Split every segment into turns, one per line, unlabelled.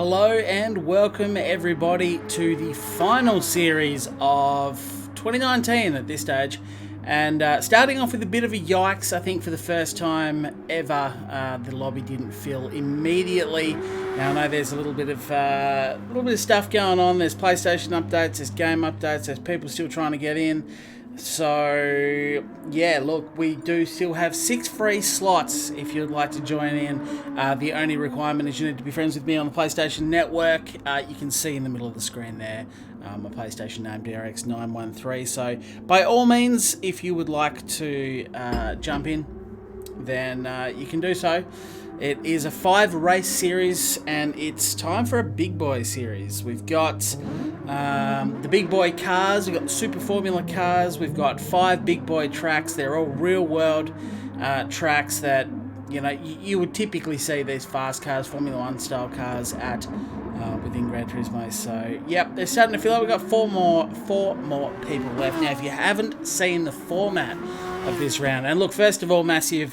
Hello and welcome everybody to the final series of 2019 at this stage, and starting off with a bit of a yikes. I think for the first time ever, the lobby didn't fill immediately. Now I know there's a little bit of stuff going on. There's PlayStation updates, there's game updates, there's people still trying to get in. So yeah, look, we do still have 6 free slots if you'd like to join in. The only requirement is you need to be friends with me on the PlayStation Network. You can see in the middle of the screen there my PlayStation name, DRX913. So by all means, if you would like to jump in, then you can do so. It is a 5-race series, and it's time for a big boy series. We've got the big boy cars, we've got super formula cars, we've got 5 big boy tracks. They're all real world tracks that, you know, you would typically see these fast cars, Formula 1 style cars at within Gran Turismo. So yep, they're starting to fill up. We've got four more people left. Now if you haven't seen the format of this round, and look, first of all, massive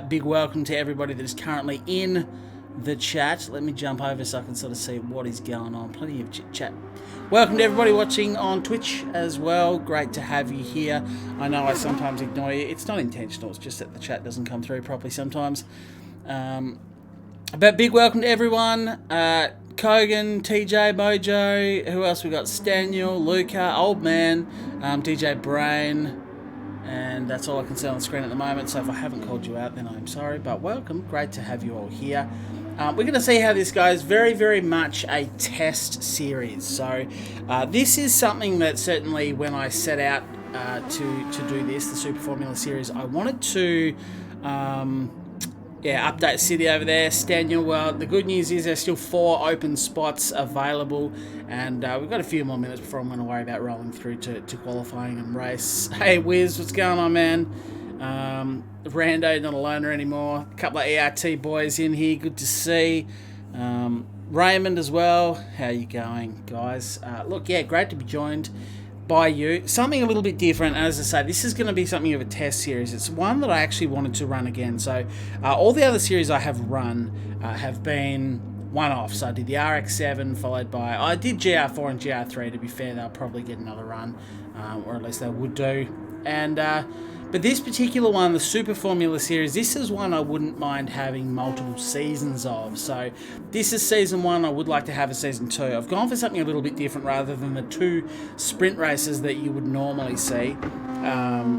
big welcome to everybody that is currently in the chat. Let me jump over so I can sort of see what is going on. Plenty of chit chat. Welcome to everybody watching on Twitch as well. Great to have you here. I know I sometimes ignore you. It's not intentional, it's just that the chat doesn't come through properly sometimes. But big welcome to everyone. Kogan, TJ, Mojo, who else we got? Staniel, Luca, Old Man, DJ Brain, and that's all I can see on the screen at the moment. So if I haven't called you out, then I'm sorry, but welcome. Great to have you all here. We're going to see how this goes. Very, very much a test series. So this is something that certainly when I set out to do this, the Super Formula series, I wanted to update City over there. Staniel, well, the good news is there's still 4 open spots available, and we've got a few more minutes before I'm going to worry about rolling through to qualifying and race. Hey Wiz, what's going on, man? Rando, not a loner anymore. A couple of ERT boys in here, good to see. Raymond as well. How you going, guys? Look, yeah, great to be joined by you. Something a little bit different. As I say, this is going to be something of a test series. It's one that I actually wanted to run again. So all the other series I have run have been one-off. So I did the RX-7 followed by... I did GR4 and GR3. To be fair, they'll probably get another run, or at least they would do. And but this particular one, the Super Formula series, this is one I wouldn't mind having multiple seasons of. So this is season 1. I would like to have a season 2. I've gone for something a little bit different rather than the 2 sprint races that you would normally see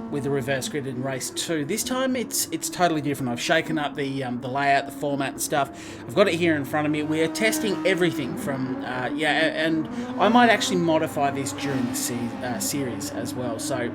with the reverse grid in race 2. This time it's totally different. I've shaken up the layout, the format and stuff. I've got it here in front of me. We are testing everything from and I might actually modify this during the series as well. So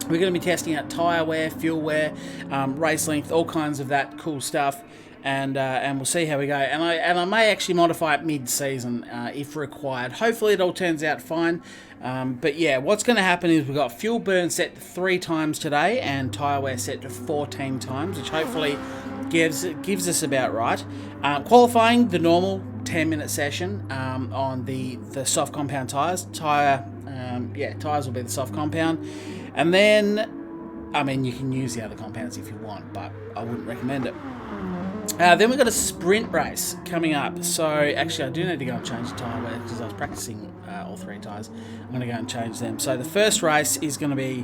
we're going to be testing out tyre wear, fuel wear, race length, all kinds of that cool stuff, and we'll see how we go. And I may actually modify it mid-season if required. Hopefully it all turns out fine. But yeah, what's going to happen is we've got fuel burn set to 3 times today and tyre wear set to 14 times, which hopefully gives us about right. Qualifying, the normal 10-minute session on the soft compound tyres. Tyres will be the soft compound. And then, I mean, you can use the other compounds if you want, but I wouldn't recommend it. Then we've got a sprint race coming up. So, actually, I do need to go and change the tyre wear because I was practicing all 3 tyres. I'm going to go and change them. So, the first race is going to be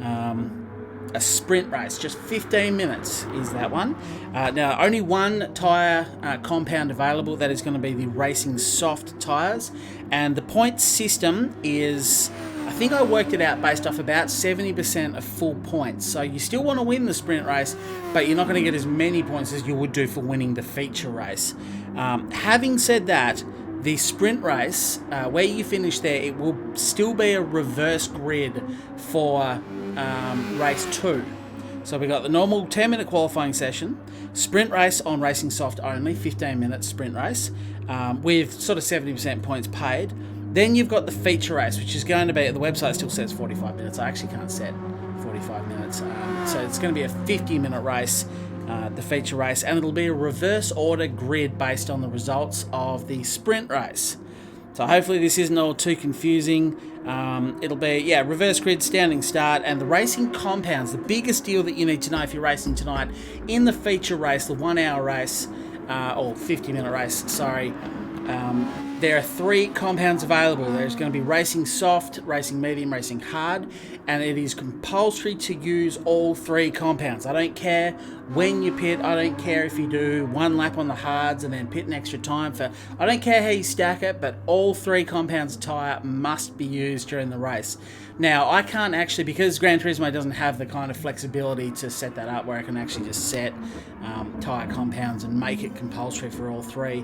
a sprint race. Just 15 minutes is that one. Now, only 1 tyre compound available. That is going to be the Racing Soft tyres. And the point system is... I think I worked it out based off about 70% of full points. So you still want to win the sprint race, but you're not going to get as many points as you would do for winning the feature race. Having said that, the sprint race, where you finish there, it will still be a reverse grid for race 2. So we've got the normal 10-minute qualifying session, sprint race on Racing Soft only, 15-minute sprint race, with sort of 70% points paid. Then you've got the feature race, which is going to be, the website still says 45 minutes. I actually can't set 45 minutes. So it's going to be a 50-minute race, the feature race, and it'll be a reverse order grid based on the results of the sprint race. So hopefully this isn't all too confusing. It'll be, reverse grid, standing start, and the racing compounds. The biggest deal that you need to know if you're racing tonight in the feature race, the 1 hour race, or 50-minute race, sorry, There are 3 compounds available. There's going to be Racing Soft, Racing Medium, Racing Hard, and it is compulsory to use all 3 compounds. I don't care when you pit. I don't care if you do 1 lap on the hards and then pit an extra time for. I don't care how you stack it, but all 3 compounds of tyre must be used during the race. Now, I can't actually, because Gran Turismo doesn't have the kind of flexibility to set that up where I can actually just set tyre compounds and make it compulsory for all 3.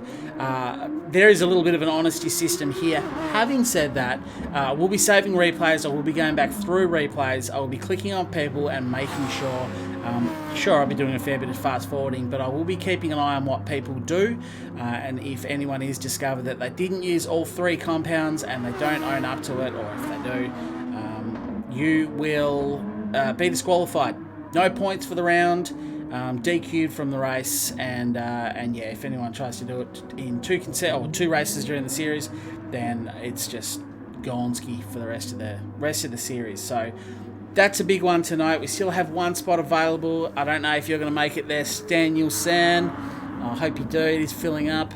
There is a little bit of an honesty system here. Having said that, we'll be saving replays. I will be going back through replays. I will be clicking on people and making sure. Sure, I'll be doing a fair bit of fast forwarding, but I will be keeping an eye on what people do. And if anyone is discovered that they didn't use all 3 compounds and they don't own up to it, or if they do, you will be disqualified. No points for the round. DQ'd from the race, and yeah, if anyone tries to do it in 2 races during the series, then it's just gonski for the rest of the series. So that's a big one tonight. We still have 1 spot available. I don't know if you're going to make it there, Daniel San. I hope you do. It is filling up.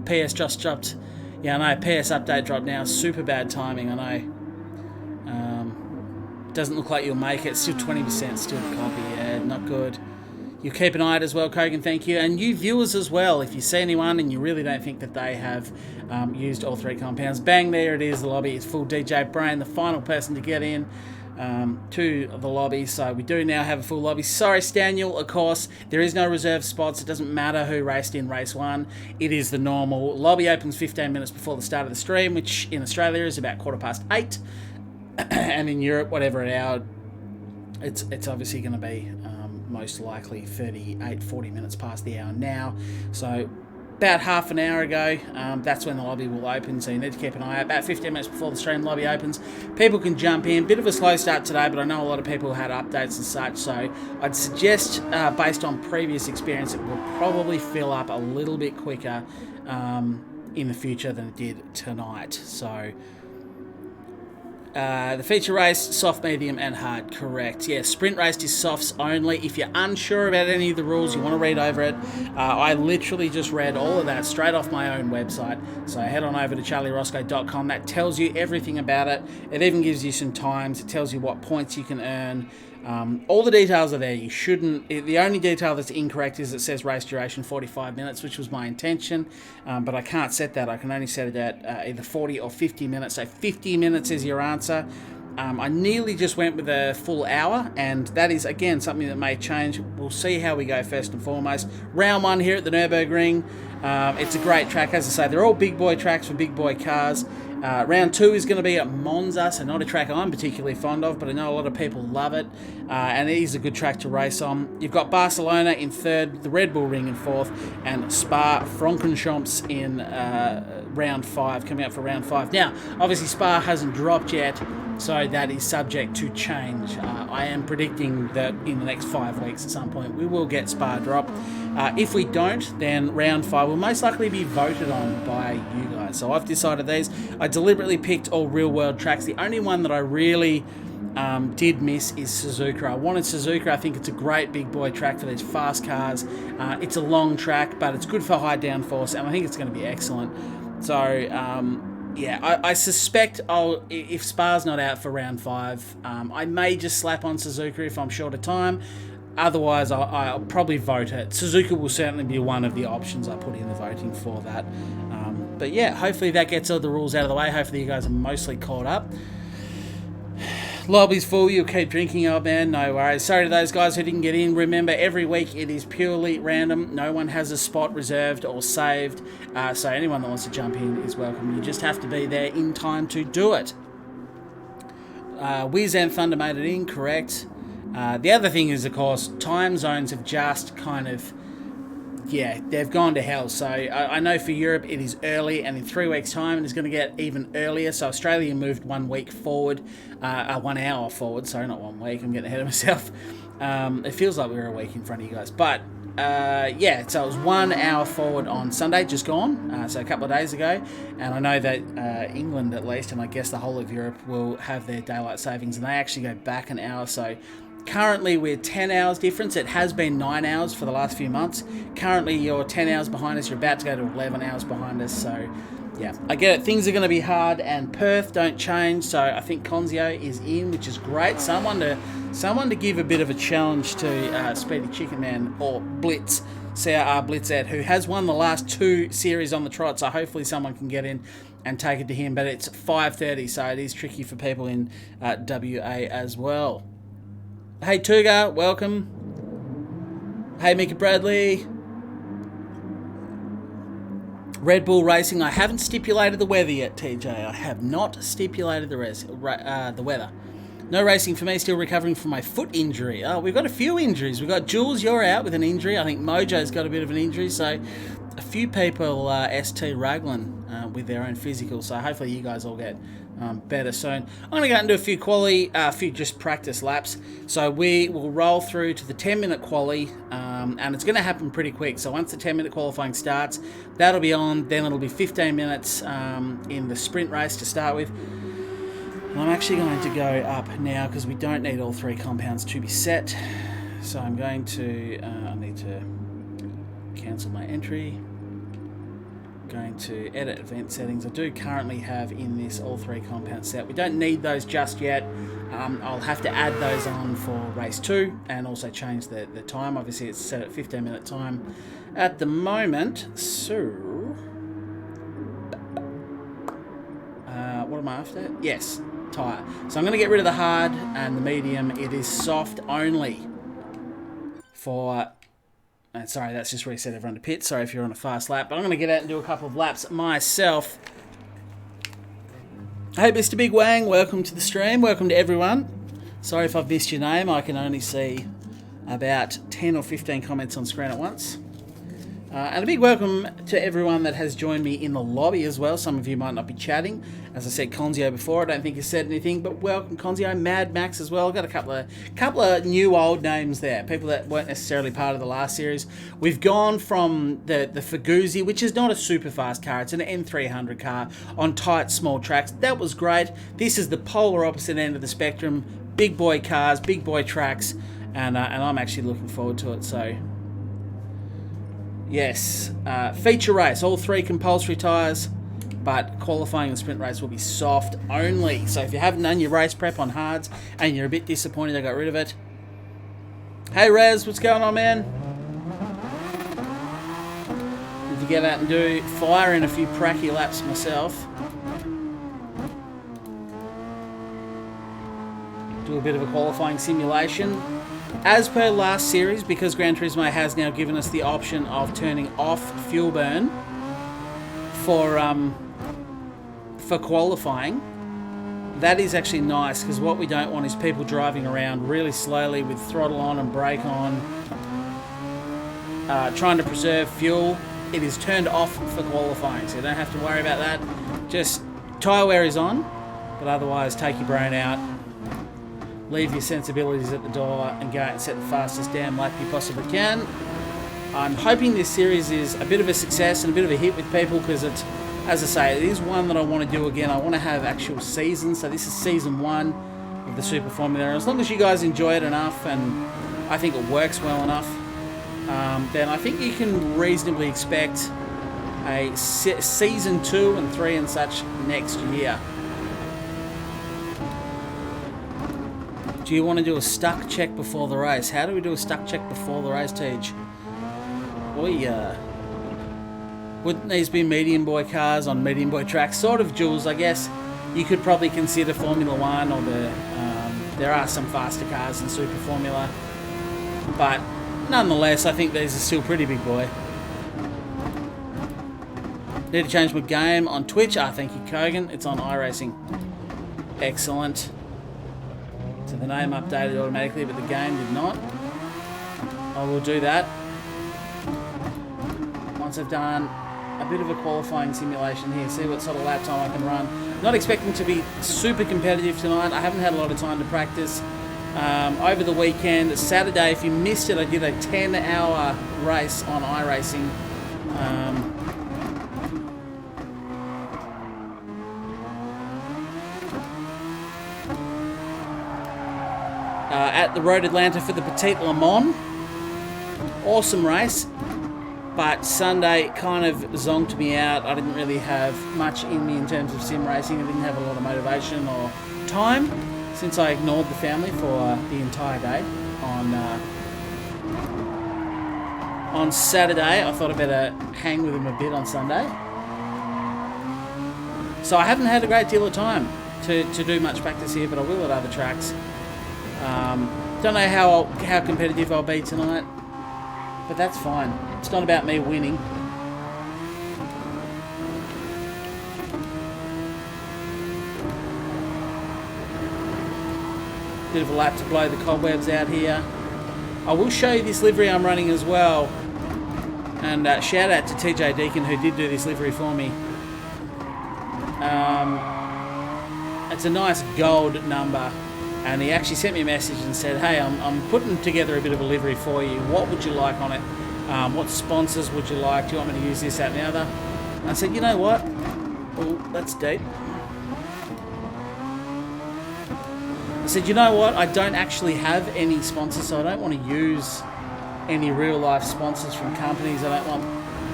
PS just dropped. Yeah, I know. PS update dropped now. Super bad timing. I know. Doesn't look like you'll make it. Still 20%. Still a copy. Yeah, not good. You keep an eye out as well, Kogan, thank you. And you viewers as well, if you see anyone and you really don't think that they have used all 3 compounds, bang, there it is, the lobby is full. DJ Brain, the final person to get in to the lobby. So we do now have a full lobby. Sorry, Staniel, of course, there is no reserve spots. It doesn't matter who raced in race 1. It is the normal. Lobby opens 15 minutes before the start of the stream, which in Australia is about 8:15. And in Europe, whatever hour, it's obviously going to be most likely 40 minutes past the hour now. So about half an hour ago, that's when the lobby will open, so you need to keep an eye out. About 15 minutes before the stream lobby opens, people can jump in. Bit of a slow start today, but I know a lot of people had updates and such, so I'd suggest, based on previous experience, it will probably fill up a little bit quicker in the future than it did tonight. So the feature race, soft, medium, and hard, correct. Yeah, sprint race is softs only. If you're unsure about any of the rules, you want to read over it, I literally just read all of that straight off my own website. So head on over to charlieroscoe.com. That tells you everything about it. It even gives you some times. It tells you what points you can earn. All the details are there. You shouldn't. The only detail that's incorrect is it says race duration 45 minutes, which was my intention, but I can't set that. I can only set it at either 40 or 50 minutes. So 50 minutes is your answer. I nearly just went with a full hour, and that is, again, something that may change. We'll see how we go first and foremost. Round 1 here at the Nürburgring. It's a great track. As I say, they're all big boy tracks for big boy cars. Round 2 is going to be at Monza, so not a track I'm particularly fond of, but I know a lot of people love it, and it is a good track to race on. You've got Barcelona in 3rd, the Red Bull Ring in 4th, and Spa-Francorchamps in round 5, coming up for round 5. Now, obviously Spa hasn't dropped yet, so that is subject to change. I am predicting that in the next 5 weeks at some point we will get Spa drop. If we don't, then round 5 will most likely be voted on by you guys. So I've decided these. I deliberately picked all real-world tracks. The only one that I really did miss is Suzuka. I wanted Suzuka. I think it's a great big boy track for these fast cars. It's a long track, but it's good for high downforce, and I think it's going to be excellent. So, yeah, I suspect if Spa's not out for round 5, I may just slap on Suzuka if I'm short of time. Otherwise, I'll probably vote it. Suzuka will certainly be one of the options I put in the voting for that. But yeah, hopefully that gets all the rules out of the way. Hopefully you guys are mostly caught up. Lobby's full, you'll keep drinking, old man, no worries. Sorry to those guys who didn't get in. Remember, every week it is purely random. No one has a spot reserved or saved. So anyone that wants to jump in is welcome. You just have to be there in time to do it. Wiz and Thunder made it in, correct. The other thing is, of course, time zones have just kind of, yeah, they've gone to hell. So I know for Europe it is early, and in 3 weeks' time it is going to get even earlier. So Australia moved 1 week forward, 1 hour forward. Sorry, not 1 week. I'm getting ahead of myself. It feels like we were a week in front of you guys. But yeah, so it was 1 hour forward on Sunday, just gone, so a couple of days ago. And I know that England, at least, and I guess the whole of Europe, will have their daylight savings, and they actually go back an hour. So Currently, we're 10 hours difference. It has been 9 hours for the last few months. Currently, you're 10 hours behind us. You're about to go to 11 hours behind us. So, yeah, I get it. Things are going to be hard, and Perth don't change. So, I think Conzio is in, which is great. Someone to give a bit of a challenge to Speedy Chicken Man or Blitz, CRR Blitzette, who has won the last 2 series on the trot. So, hopefully, someone can get in and take it to him. But it's 5:30, so it is tricky for people in WA as well. Hey Tuga, welcome. Hey Mika Bradley. Red Bull Racing, I haven't stipulated the weather yet, TJ. I have not stipulated the weather. No racing for me, still recovering from my foot injury. Oh, we've got a few injuries. We've got Jules, you're out with an injury. I think Mojo's got a bit of an injury, so a few people ST Raglan with their own physical, so hopefully you guys all get better soon. I'm going to go out and do a few just practice laps. So we will roll through to the 10-minute quali, and it's going to happen pretty quick. So once the 10-minute qualifying starts, that'll be on. Then it'll be 15 minutes in the sprint race to start with. And I'm actually going to go up now because we don't need all 3 compounds to be set. So I'm going to, I need to cancel my entry. Going to edit event settings. I do currently have in this all 3 compounds set. We don't need those just yet. I'll have to add those on for race 2 and also change the time. Obviously it's set at 15-minute time at the moment. So what am I after? Yes, tyre. So I'm going to get rid of the hard and the medium. It is soft only for... sorry, that's just reset everyone to pit. Sorry if you're on a fast lap, but I'm going to get out and do a couple of laps myself. Hey, Mr. Big Wang, welcome to the stream. Welcome to everyone. Sorry if I've missed your name. I can only see about 10 or 15 comments on screen at once. And a big welcome to everyone that has joined me in the lobby as well. Some of you might not be chatting. As I said, Conzio before, I don't think he said anything, but welcome Conzio, Mad Max as well. I've got a couple of new old names there, people that weren't necessarily part of the last series. We've gone from the Faguzi, which is not a super fast car, it's an N300 car on tight, small tracks. That was great. This is the polar opposite end of the spectrum. Big boy cars, big boy tracks, and I'm actually looking forward to it, so... Yes, feature race, all 3 compulsory tyres, but qualifying and sprint race will be soft only. So if you haven't done your race prep on hards and you're a bit disappointed I got rid of it. Hey Raz, what's going on, man? Need to get out and fire in a few pracky laps myself. Do a bit of a qualifying simulation. As per last series, because Gran Turismo has now given us the option of turning off fuel burn for qualifying, that is actually nice, because what we don't want is people driving around really slowly with throttle on and brake on, trying to preserve fuel. It is turned off for qualifying, so you don't have to worry about that. Just tyre wear is on, but otherwise take your brain out. Leave your sensibilities at the door and go out and set the fastest damn lap you possibly can. I'm hoping this series is a bit of a success and a bit of a hit with people, because it's, as I say, it is one that I want to do again. I want to have actual seasons, so this is season 1 of the Super Formula. And as long as you guys enjoy it enough and I think it works well enough, then I think you can reasonably expect a season 2 and 3 and such next year. Do you want to do a stuck check before the race? How do we do a stuck check before the race, Tej? Wouldn't these be medium boy cars on medium boy tracks? Sort of, Jules, I guess. You could probably consider Formula 1 or there are some faster cars in Super Formula. But nonetheless, I think these are still pretty big boy. Need to change my game on Twitch. Thank you, Kogan. It's on iRacing. Excellent. So the name updated automatically, but the game did not. I will do that once I've done a bit of a qualifying simulation here, see what sort of lap time I can run. Not expecting to be super competitive tonight. I haven't had a lot of time to practice. Over the weekend, Saturday, if you missed it, I did a 10-hour race on iRacing. at the Road Atlanta for the Petite Le Mans. Awesome race, but Sunday kind of zonked me out. I didn't really have much in me in terms of sim racing. I didn't have a lot of motivation or time since I ignored the family for the entire day on Saturday. I thought I'd better hang with him a bit on Sunday. So I haven't had a great deal of time to do much practice here, but I will at other tracks. Don't know how competitive I'll be tonight, but that's fine. It's not about me winning. Bit of a lap to blow the cobwebs out here. I will show you this livery I'm running as well. And shout out to TJ Deacon who did do this livery for me. It's a nice gold number. And he actually sent me a message and said, hey, I'm putting together a bit of a livery for you. What would you like on it? What sponsors would you like? Do you want me to use this, that, and the other? And I said, you know what? Oh, that's deep. I said, you know what? I don't actually have any sponsors, so I don't want to use any real-life sponsors from companies. I don't want,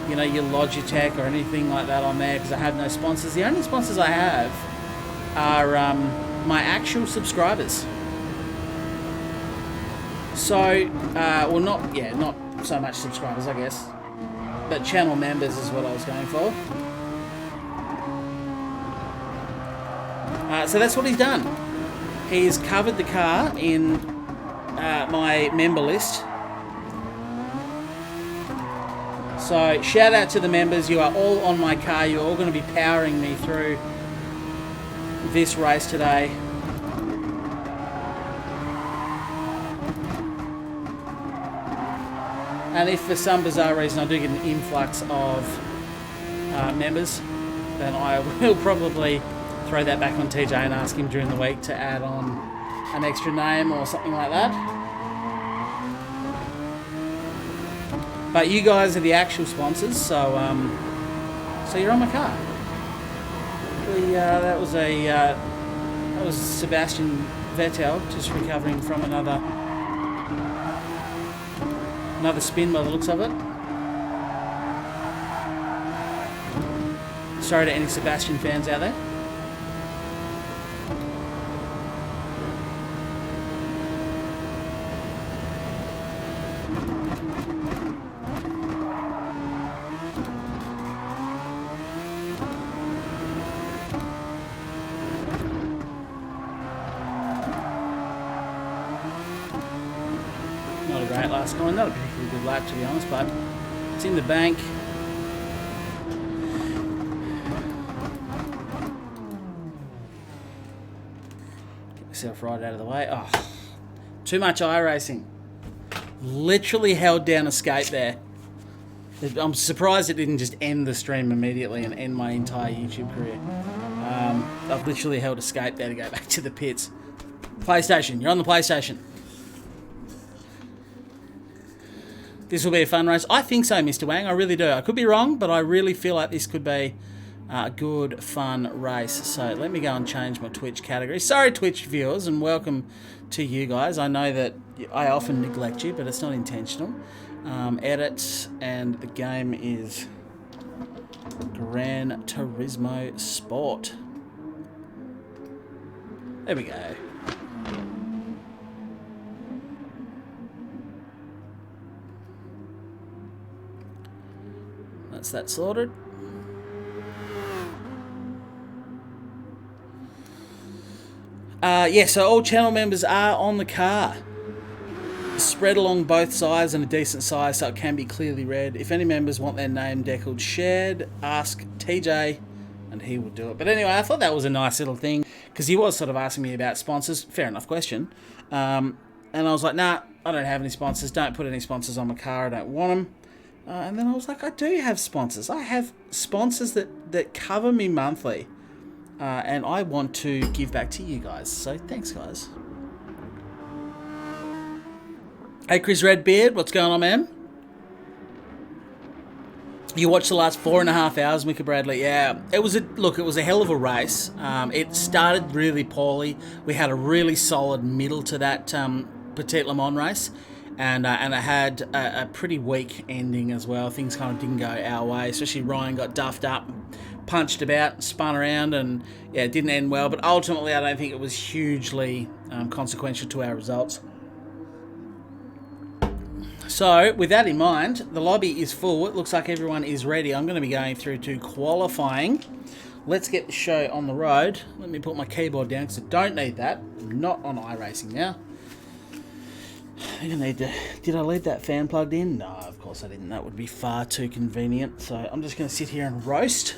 your Logitech or anything like that on there because I have no sponsors. The only sponsors I have are my actual subscribers. So, not so much subscribers, I guess, but channel members is what I was going for. So that's what he's done. He's covered the car in my member list. So shout out to the members. You are all on my car. You're all going to be powering me through this race today. And if for some bizarre reason I do get an influx of members, then I will probably throw that back on TJ and ask him during the week to add on an extra name or something like that. But you guys are the actual sponsors, so you're on my car. That was Sebastian Vettel just recovering from another spin by the looks of it. Sorry to any Sebastian fans out there. Not a great last going, not a particularly good lap to be honest, but it's in the bank. Get myself right out of the way. Oh, too much iRacing. Literally held down escape there. I'm surprised it didn't just end the stream immediately and end my entire YouTube career. I've literally held escape there to go back to the pits. PlayStation, you're on the PlayStation. This will be a fun race. I think so, Mr. Wang. I really do. I could be wrong, but I really feel like this could be a good, fun race. So let me go and change my Twitch category. Sorry, Twitch viewers, and welcome to you guys. I know that I often neglect you, but it's not intentional. Edit, and the game is Gran Turismo Sport. There we go. That's that sorted. So all channel members are on the car. Spread along both sides and a decent size so it can be clearly read. If any members want their name deckled shared, ask TJ and he will do it. But anyway, I thought that was a nice little thing because he was sort of asking me about sponsors. Fair enough question. And I was like, nah, I don't have any sponsors. Don't put any sponsors on my car. I don't want them. And then I was like, I do have sponsors. I have sponsors that cover me monthly. And I want to give back to you guys. So thanks, guys. Hey, Chris Redbeard. What's going on, man? You watched the last 4.5 hours, Mika Bradley. Yeah, it was a hell of a race. It started really poorly. We had a really solid middle to that Petit Le Mans race, and it had a pretty weak ending as well. Things kind of didn't go our way. Especially Ryan got duffed up, punched about, spun around, and yeah, it didn't end well. But ultimately, I don't think it was hugely consequential to our results. So, with that in mind, the lobby is full. It looks like everyone is ready. I'm going to be going through to qualifying. Let's get the show on the road. Let me put my keyboard down because I don't need that. I'm not on iRacing now. I think I need to... Did I leave that fan plugged in? No, of course I didn't. That would be far too convenient. So, I'm just going to sit here and roast.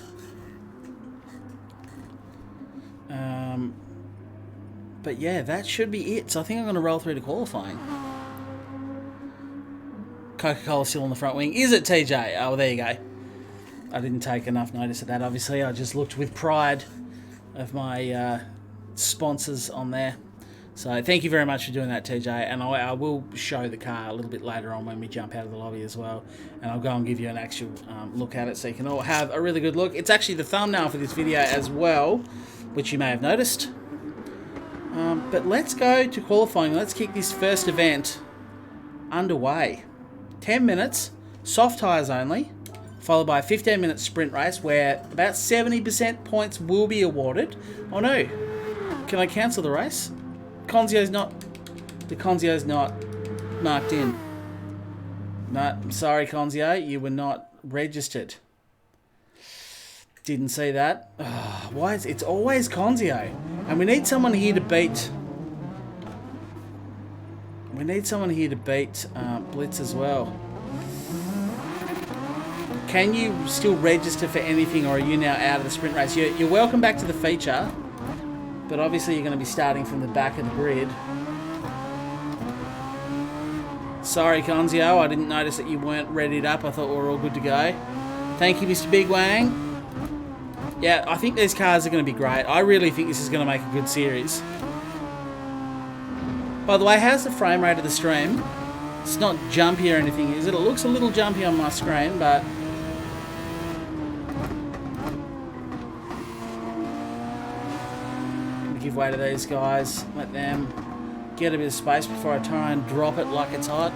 But yeah, that should be it. So, I think I'm going to roll through to qualifying. Coca-Cola still on the front wing. Is it, TJ? Oh, well, there you go. I didn't take enough notice of that, obviously. I just looked with pride of my sponsors on there. So thank you very much for doing that, TJ. And I will show the car a little bit later on when we jump out of the lobby as well. And I'll go and give you an actual look at it so you can all have a really good look. It's actually the thumbnail for this video as well, which you may have noticed. But let's go to qualifying. Let's kick this first event underway. 10 minutes, soft tyres only, followed by a 15-minute sprint race where about 70% points will be awarded. Oh no, can I cancel the race? The Conzio's not marked in. No, I'm sorry, Conzio, you were not registered. Didn't see that. Oh, why is it's always Conzio? And we need someone here to beat... We need someone here to beat Blitz as well. Can you still register for anything, or are you now out of the sprint race? You're welcome back to the feature, but obviously you're going to be starting from the back of the grid. Sorry, Conzio, I didn't notice that you weren't readied up. I thought we were all good to go. Thank you, Mr. Big Wang. Yeah, I think these cars are going to be great. I really think this is going to make a good series. By the way, how's the frame rate of the stream? It's not jumpy or anything, is it? It looks a little jumpy on my screen, but... give way to these guys. Let them get a bit of space before I try and drop it like it's hot.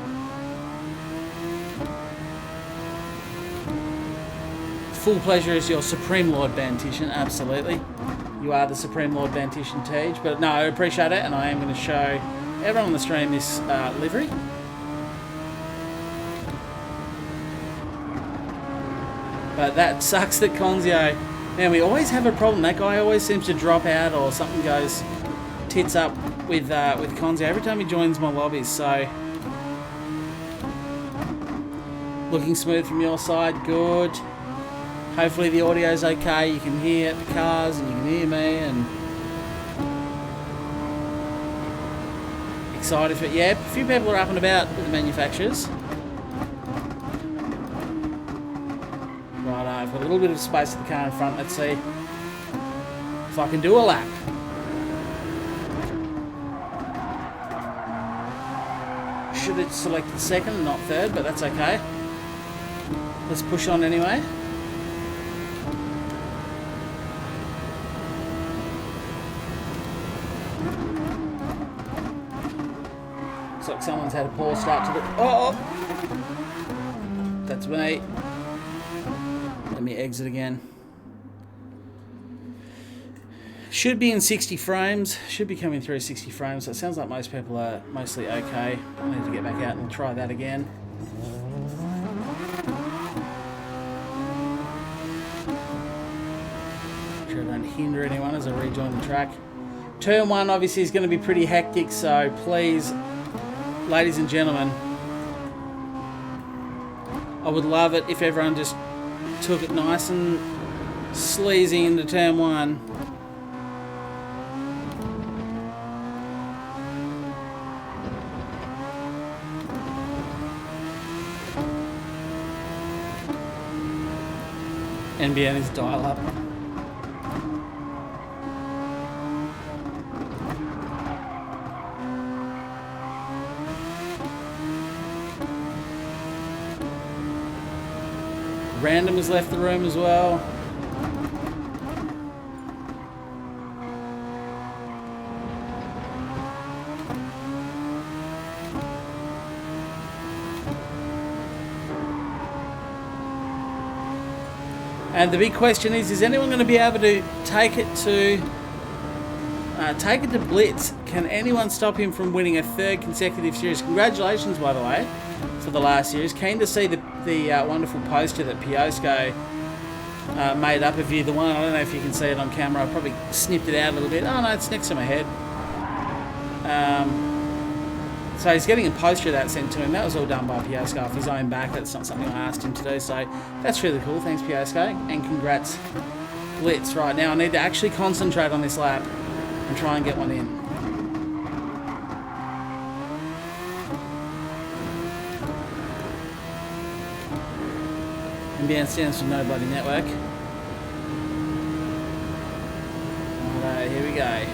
Full pleasure is your Supreme Lord Bantition, absolutely. You are the Supreme Lord Bantition, Tej. But no, I appreciate it, and I am going to show everyone on the stream this livery. But that sucks that Conzio... Man, we always have a problem. That guy always seems to drop out or something goes tits up with Conzio every time he joins my lobbies, so... Looking smooth from your side, good. Hopefully the audio's okay, you can hear the cars and you can hear me, and... Excited for it. Yeah, a few people are up and about with the manufacturers. Right, I've got a little bit of space at the car in front. Let's see if I can do a lap. Should have selected second and not third, but that's okay. Let's push on anyway. Looks like someone's had a poor start to the... Oh! That's me. Let me exit again. Should be in 60 frames. Should be coming through 60 frames. So it sounds like most people are mostly okay. I need to get back out and try that again. Make sure I don't hinder anyone as I rejoin the track. Turn 1 obviously is going to be pretty hectic, so please, ladies and gentlemen, I would love it if everyone just took it nice and sleazy into turn 1. NBN is dial up. Random has left the room as well. And the big question is anyone going to be able to take it to Blitz? Can anyone stop him from winning a third consecutive series? Congratulations, by the way, for the last series. Keen to see the wonderful poster that Piosco made up of you. The one, I don't know if you can see it on camera. I probably snipped it out a little bit. Oh no, it's next to my head. So he's getting a poster of that sent to him. That was all done by Piosco off his own back. That's not something I asked him to do. So that's really cool. Thanks, Piosco. And congrats, Blitz. Right, now I need to actually concentrate on this lap and try and get one in. Inbound stands for Nobody Network. Alright, here we go.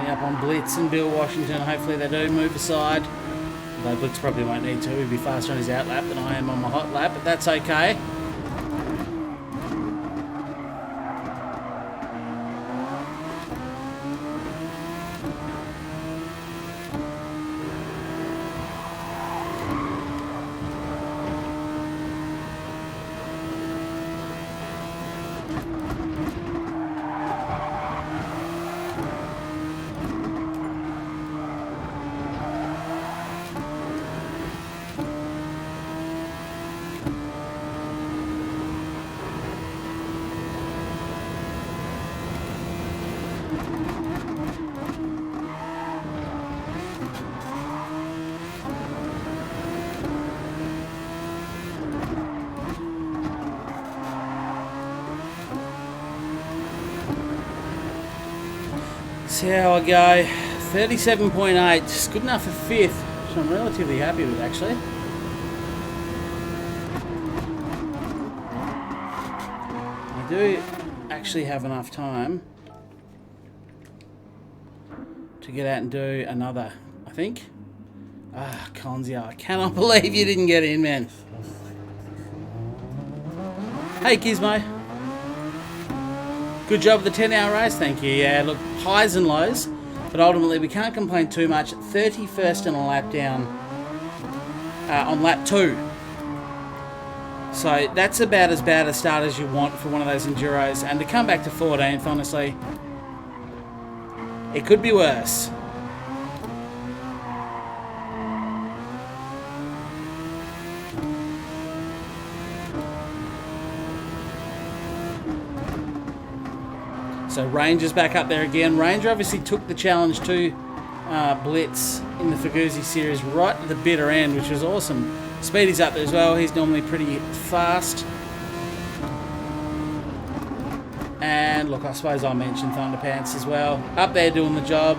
Up on Blitz and Bill Washington. Hopefully they do move aside. Although Blitz probably won't need to. He'll be faster on his out lap than I am on my hot lap, but that's okay. See how I go. 37.8, just good enough for 5th, which I'm relatively happy with actually. I do actually have enough time to get out and do another, I think. Ah, Konzia, I cannot believe you didn't get in, man. Hey, Gizmo. Good job with the 10-hour race, thank you. Yeah, look, highs and lows, but ultimately we can't complain too much. 31st and a lap down on lap 2. So that's about as bad a start as you want for one of those Enduros. And to come back to 14th, honestly, it could be worse. So Ranger's back up there again. Ranger obviously took the challenge to Blitz in the Faguzi series right at the bitter end, which was awesome. Speedy's up there as well. He's normally pretty fast. And look, I suppose I mentioned Thunderpants as well. Up there doing the job.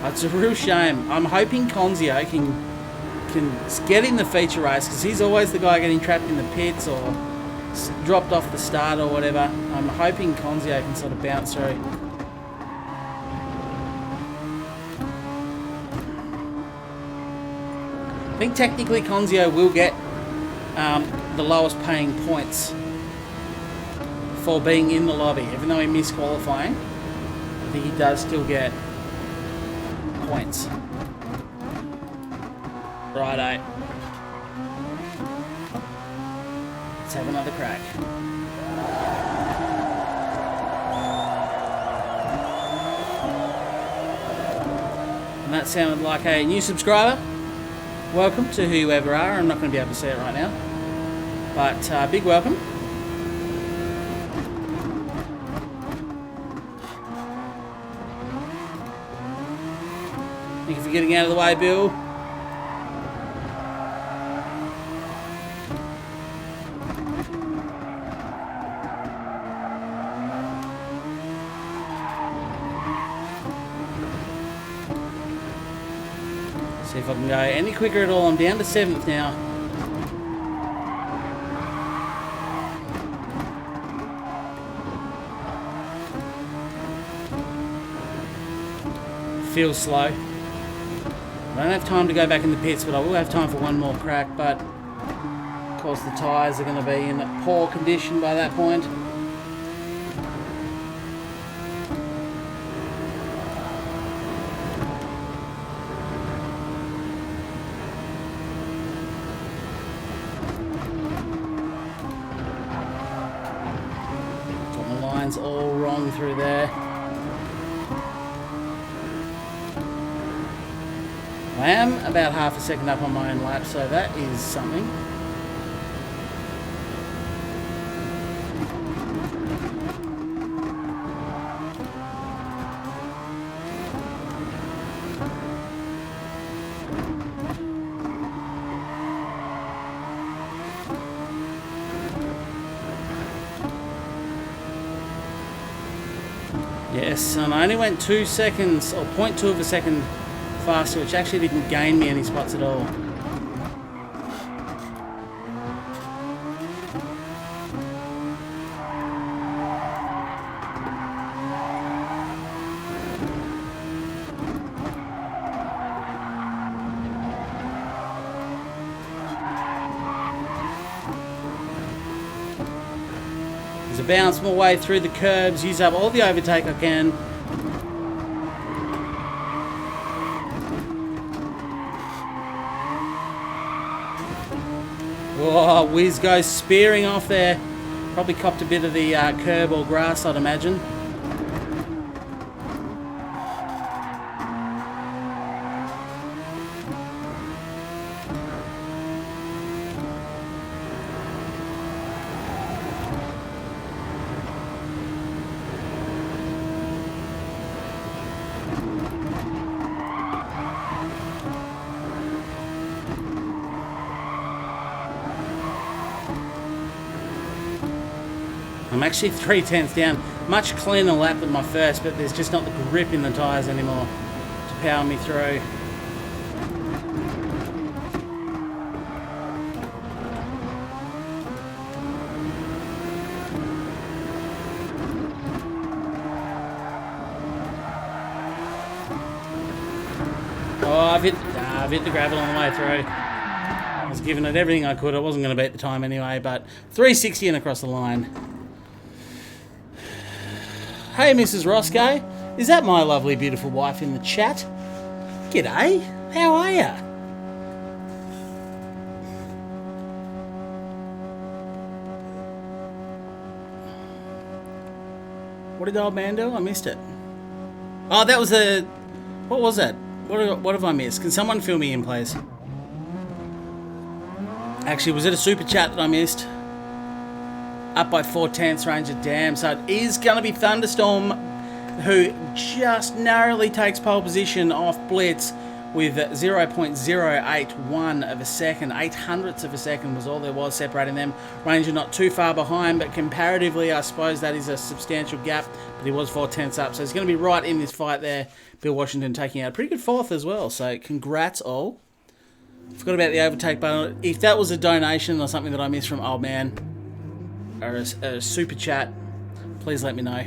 It's a real shame. I'm hoping Konzio can get in the feature race, because he's always the guy getting trapped in the pits or dropped off the start or whatever. I'm hoping Konzio can sort of bounce through. I think technically Konzio will get the lowest paying points for being in the lobby. Even though he missed qualifying, I think he does still get points. Righto. Let's have another crack. And that sounded like a new subscriber. Welcome to whoever are. I'm not going to be able to see it right now. But big welcome. Thank you for getting out of the way, Bill. See if I can go any quicker at all. I'm down to 7th now. Feels slow. I don't have time to go back in the pits, but I will have time for one more crack. But of course the tyres are going to be in poor condition by that point. Got my lines all wrong through there. I am about half a second up on my own lap, so that is something. Yes, and I only went 2 seconds, or 0.2 of a second faster, which actually didn't gain me any spots at all. There's a bounce my way through the curbs, use up all the overtake I can. Oh, Wiz goes spearing off there. Probably copped a bit of the curb or grass, I'd imagine. I'm actually 3/10 down. Much cleaner lap than my first, but there's just not the grip in the tyres anymore to power me through. Oh, I've hit the gravel on the way through. I was giving it everything I could. I wasn't going to beat the time anyway, but 360 and across the line. Hey, Mrs. Roscoe. Is that my lovely, beautiful wife in the chat? G'day. How are ya? What did the old man do? I missed it. Oh, that was a... What was that? What have I missed? Can someone fill me in, please? Actually, was it a super chat that I missed? Up by 4/10, Ranger. Damn. So it is going to be Thunderstorm, who just narrowly takes pole position off Blitz with 0.081 of a second. 0.08 of a second was all there was separating them. Ranger not too far behind, but comparatively, I suppose that is a substantial gap. But he was 4/10 up, so he's going to be right in this fight there. Bill Washington taking out a pretty good 4th as well. So congrats all. Forgot about the overtake button. If that was a donation or something that I missed from old man, or a super chat, please let me know.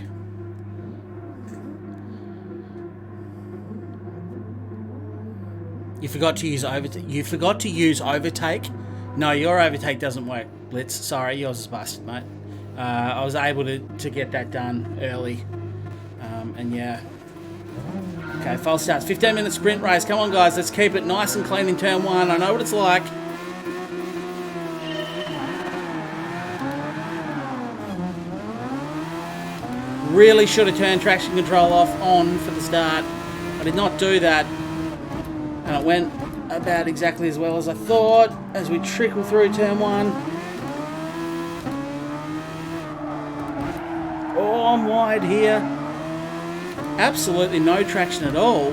You forgot to use overtake. No, your overtake doesn't work, Blitz. Sorry, yours is busted, mate. I was able to get that done early, and yeah. Okay, false starts. 15-minute sprint race. Come on, guys. Let's keep it nice and clean in turn 1. I know what it's like. Really should have turned traction control on for the start. I did not do that. And it went about exactly as well as I thought as we trickle through turn 1. Oh, I'm wide here. Absolutely no traction at all.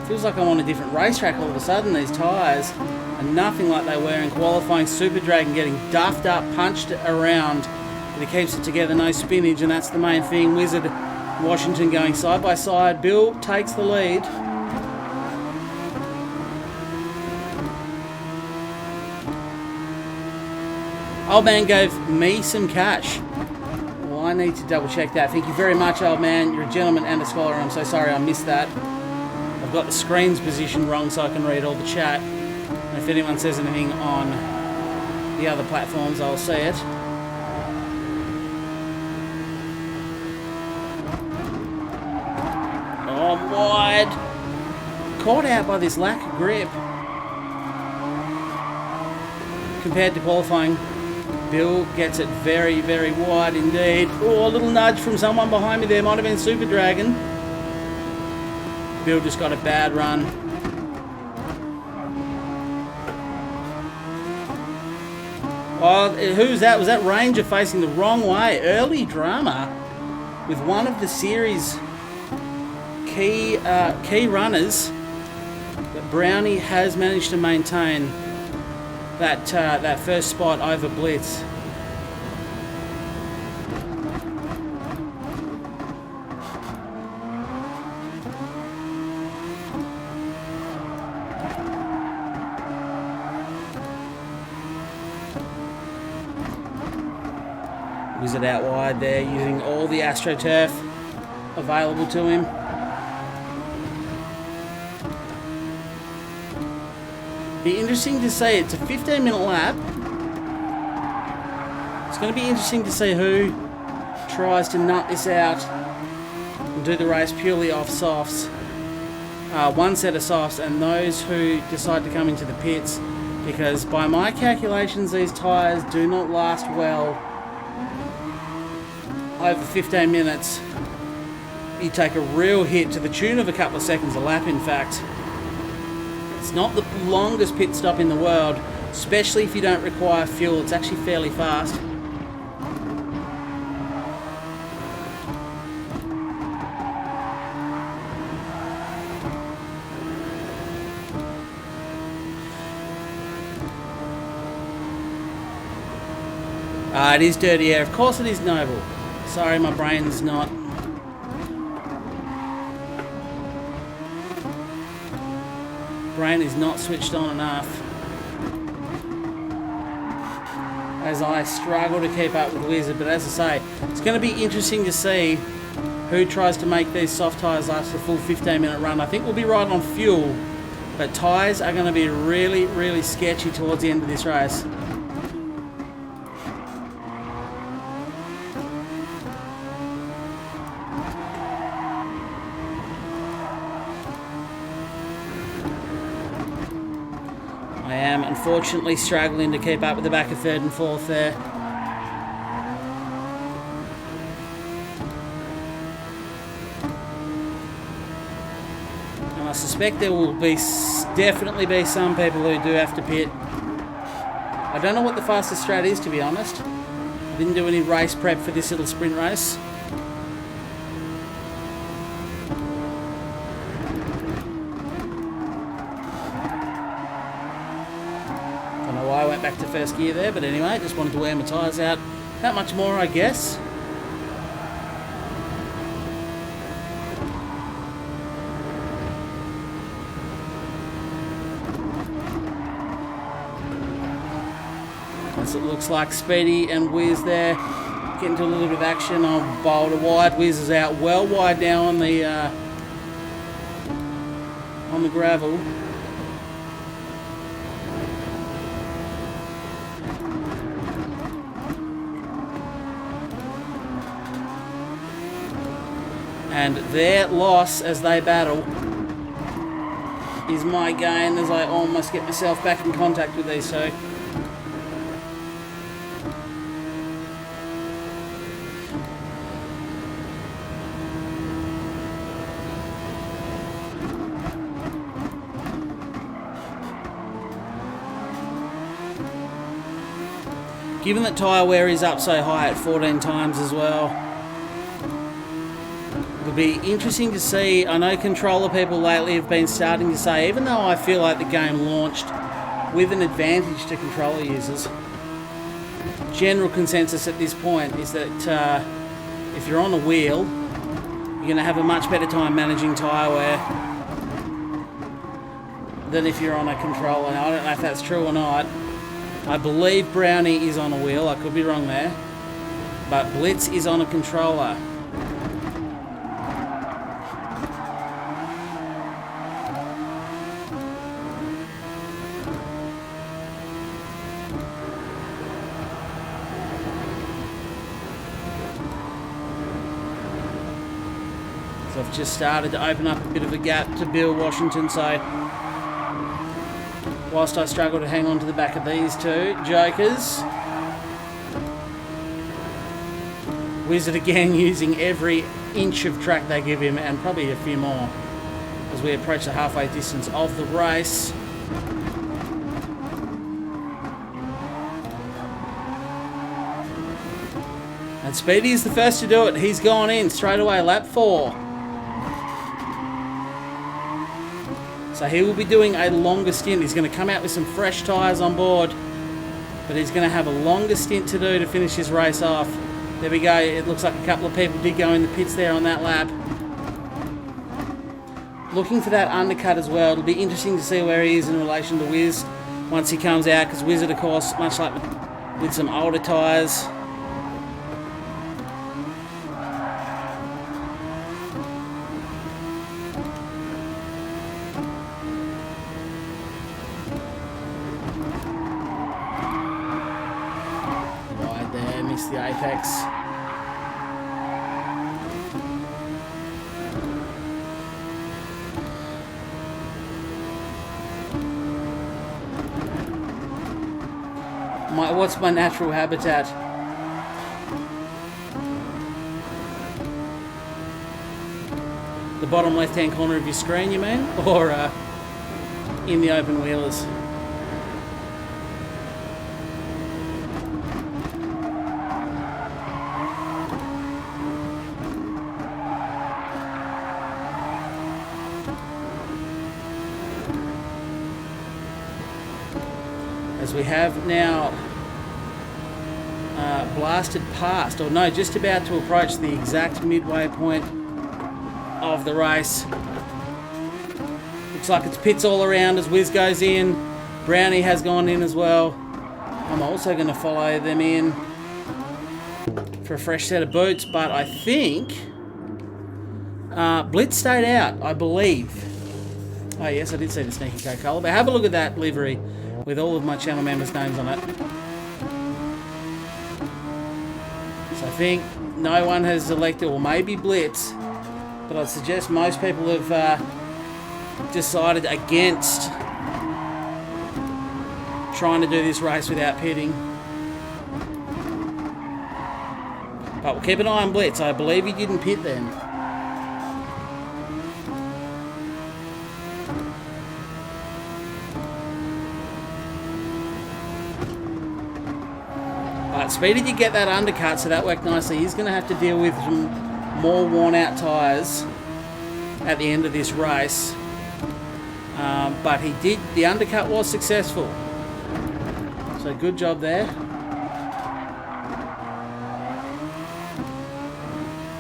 Feels like I'm on a different racetrack all of a sudden. These tyres are nothing like they were in qualifying. Super Dragon getting duffed up, punched around, but he keeps it together, no spinach, and that's the main thing. Wizard Washington going side by side. Bill takes the lead. Old man gave me some cash. Well, I need to double check that. Thank you very much, old man. You're a gentleman and a scholar. I'm so sorry I missed that. I've got the screen's position wrong so I can read all the chat. And if anyone says anything on the other platforms, I'll see it. Oh, wide. Caught out by this lack of grip. Compared to qualifying, Bill gets it very, very wide indeed. Oh, a little nudge from someone behind me there. Might have been Super Dragon. Bill just got a bad run. Oh, who's that? Was that Ranger facing the wrong way? Early drama with one of the series' key runners. But Brownie has managed to maintain that first spot over Blitz. Wizard out wide there, using all the AstroTurf available to him. Be interesting to see. It's a 15-minute lap. It's going to be interesting to see who tries to nut this out and do the race purely off softs. One set of softs, and those who decide to come into the pits, because by my calculations these tyres do not last well over 15 minutes. You take a real hit to the tune of a couple of seconds a lap, in fact. It's not the longest pit stop in the world, especially if you don't require fuel. It's actually fairly fast. It is dirty air. Of course it is, Noble. Sorry, my brain's not. Brain is not switched on enough. As I struggle to keep up with Wizard, but as I say, it's going to be interesting to see who tries to make these soft tyres last a full 15-minute run. I think we'll be right on fuel, but tyres are going to be really, really sketchy towards the end of this race. I am unfortunately struggling to keep up with the back of third and fourth there. And I suspect there will be definitely be some people who do have to pit. I don't know what the fastest strat is, to be honest. I didn't do any race prep for this little sprint race. I went back to first gear there, but anyway, just wanted to wear my tyres out that much more, I guess. As it looks like Speedy and Wiz there getting into a little bit of action on Boulder wide. Wiz is out well wide now on the gravel. And their loss as they battle is my gain, as I almost get myself back in contact with these two. Given that tyre wear is up so high at 14 times as well, it'll be interesting to see. I know controller people lately have been starting to say, even though I feel like the game launched with an advantage to controller users, general consensus at this point is that if you're on a wheel, you're going to have a much better time managing tyre wear than if you're on a controller. Now, I don't know if that's true or not. I believe Brownie is on a wheel. I could be wrong there. But Blitz is on a controller. So I've just started to open up a bit of a gap to Bill Washington, so whilst I struggle to hang on to the back of these two jokers, Wizard again using every inch of track they give him, and probably a few more as we approach the halfway distance of the race. And Speedy is the first to do it. He's gone in straight away, lap 4. So he will be doing a longer stint. He's going to come out with some fresh tyres on board, but he's going to have a longer stint to do to finish his race off. There we go. It looks like a couple of people did go in the pits there on that lap. Looking for that undercut as well. It'll be interesting to see where he is in relation to Wiz once he comes out, because Wizard, of course, much like with some older tyres, right there, missed the apex. What's my natural habitat? The bottom left-hand corner of your screen, you mean? Or in the open wheelers? As we have now blasted past, or no, just about to approach the exact midway point of the race. Looks like it's pits all around as Wiz goes in. Brownie has gone in as well. I'm also going to follow them in for a fresh set of boots, but I think Blitz stayed out, I believe. Oh yes, I did see the sneaky Coca-Cola, but have a look at that livery with all of my channel members' names on it. So I think no one has elected, or maybe Blitz, but I'd suggest most people have decided against trying to do this race without pitting. But we'll keep an eye on Blitz. I believe he didn't pit then. But Speedy did get that undercut, so that worked nicely. He's going to have to deal with some more worn-out tyres at the end of this race. But he did. The undercut was successful. So good job there.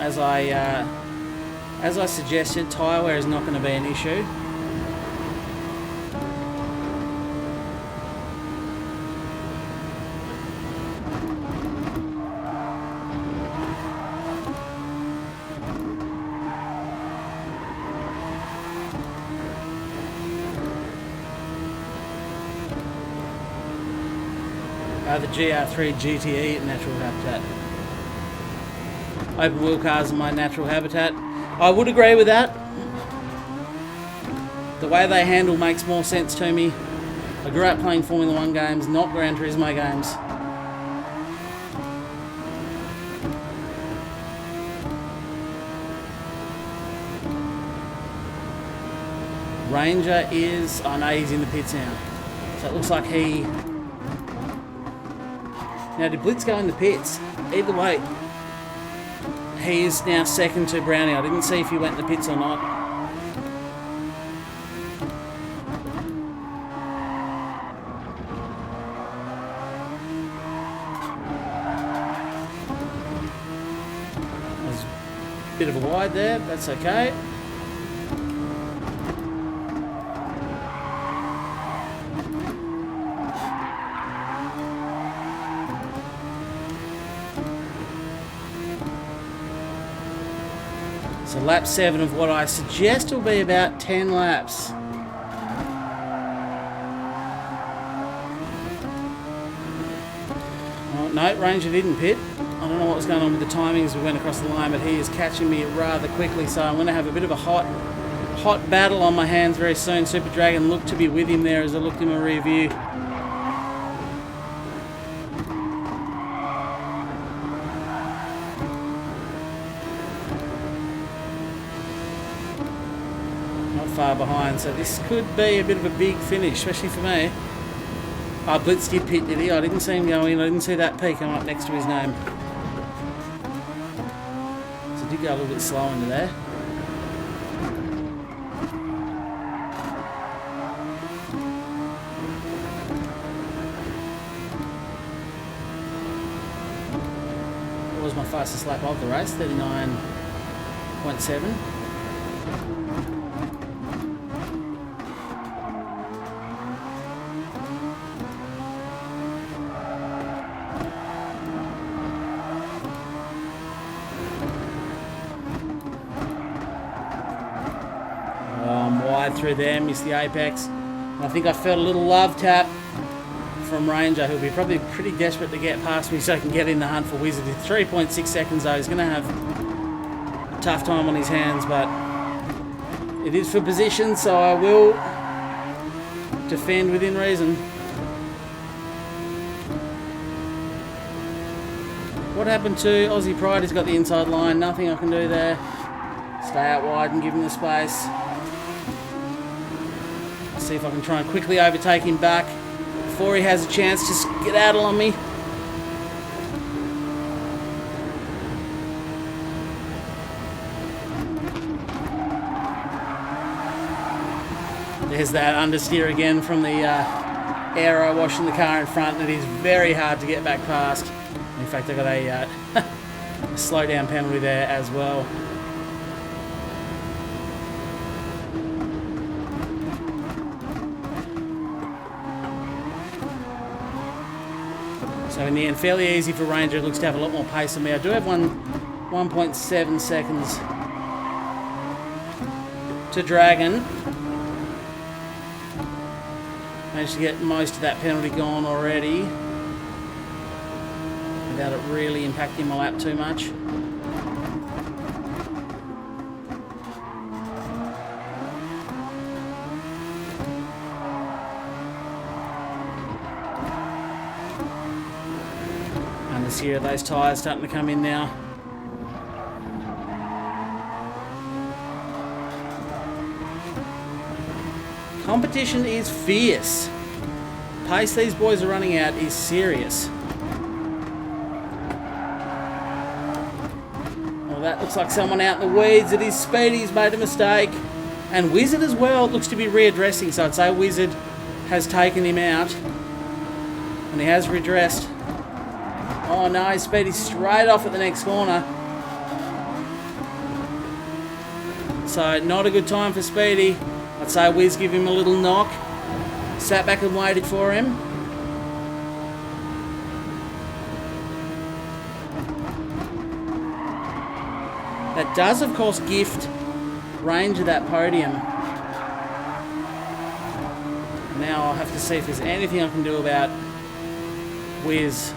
As I suggested, tyre wear is not going to be an issue. The GR3 GTE natural habitat. Open wheel cars are my natural habitat. I would agree with that. The way they handle makes more sense to me. I grew up playing Formula 1 games, not Gran Turismo games. Ranger is... oh no, he's in the pits now. So it looks like he... Now, did Blitz go in the pits? Either way, he is now second to Brownie. I didn't see if he went in the pits or not. Bit of a wide there, that's okay. So lap 7 of what I suggest will be about 10 laps. Oh, no, Ranger didn't pit. I don't know what was going on with the timing as we went across the line, but he is catching me rather quickly, so I'm going to have a bit of a hot battle on my hands very soon. Super Dragon looked to be with him there as I looked in my rear view. Far behind, so this could be a bit of a big finish, especially for me. Oh, Blitz did pit, did he? I didn't see him go in. I didn't see that P come up next to his name. So I did go a little bit slow into there. What was my fastest lap of the race? 39.7. Through there, missed the apex. I think I felt a little love tap from Ranger, who'll be probably pretty desperate to get past me so I can get in the hunt for Wizard. 3.6 seconds though, he's going to have a tough time on his hands, but it is for position, so I will defend within reason. What happened to Aussie Pride? He's got the inside line, nothing I can do there. Stay out wide and give him the space. See if I can try and quickly overtake him back before he has a chance to skedaddle on me. There's that understeer again from the aero washing the car in front. It is very hard to get back past. In fact, I got a slow down penalty there as well. So in the end, fairly easy for Ranger. It looks to have a lot more pace than me. I do have 1.7 seconds to Dragon. Managed to get most of that penalty gone already without it really impacting my lap too much. Here, those tyres starting to come in now. Competition is fierce. Pace these boys are running at is serious. Well, that looks like someone out in the weeds. It is Speedy. He's made a mistake. And Wizard as well looks to be readdressing, so I'd say Wizard has taken him out. And he has redressed. Oh no, Speedy straight off at the next corner. So not a good time for Speedy. I'd say Wiz give him a little knock. Sat back and waited for him. That does of course gift Ranger that podium. Now I'll have to see if there's anything I can do about Wiz.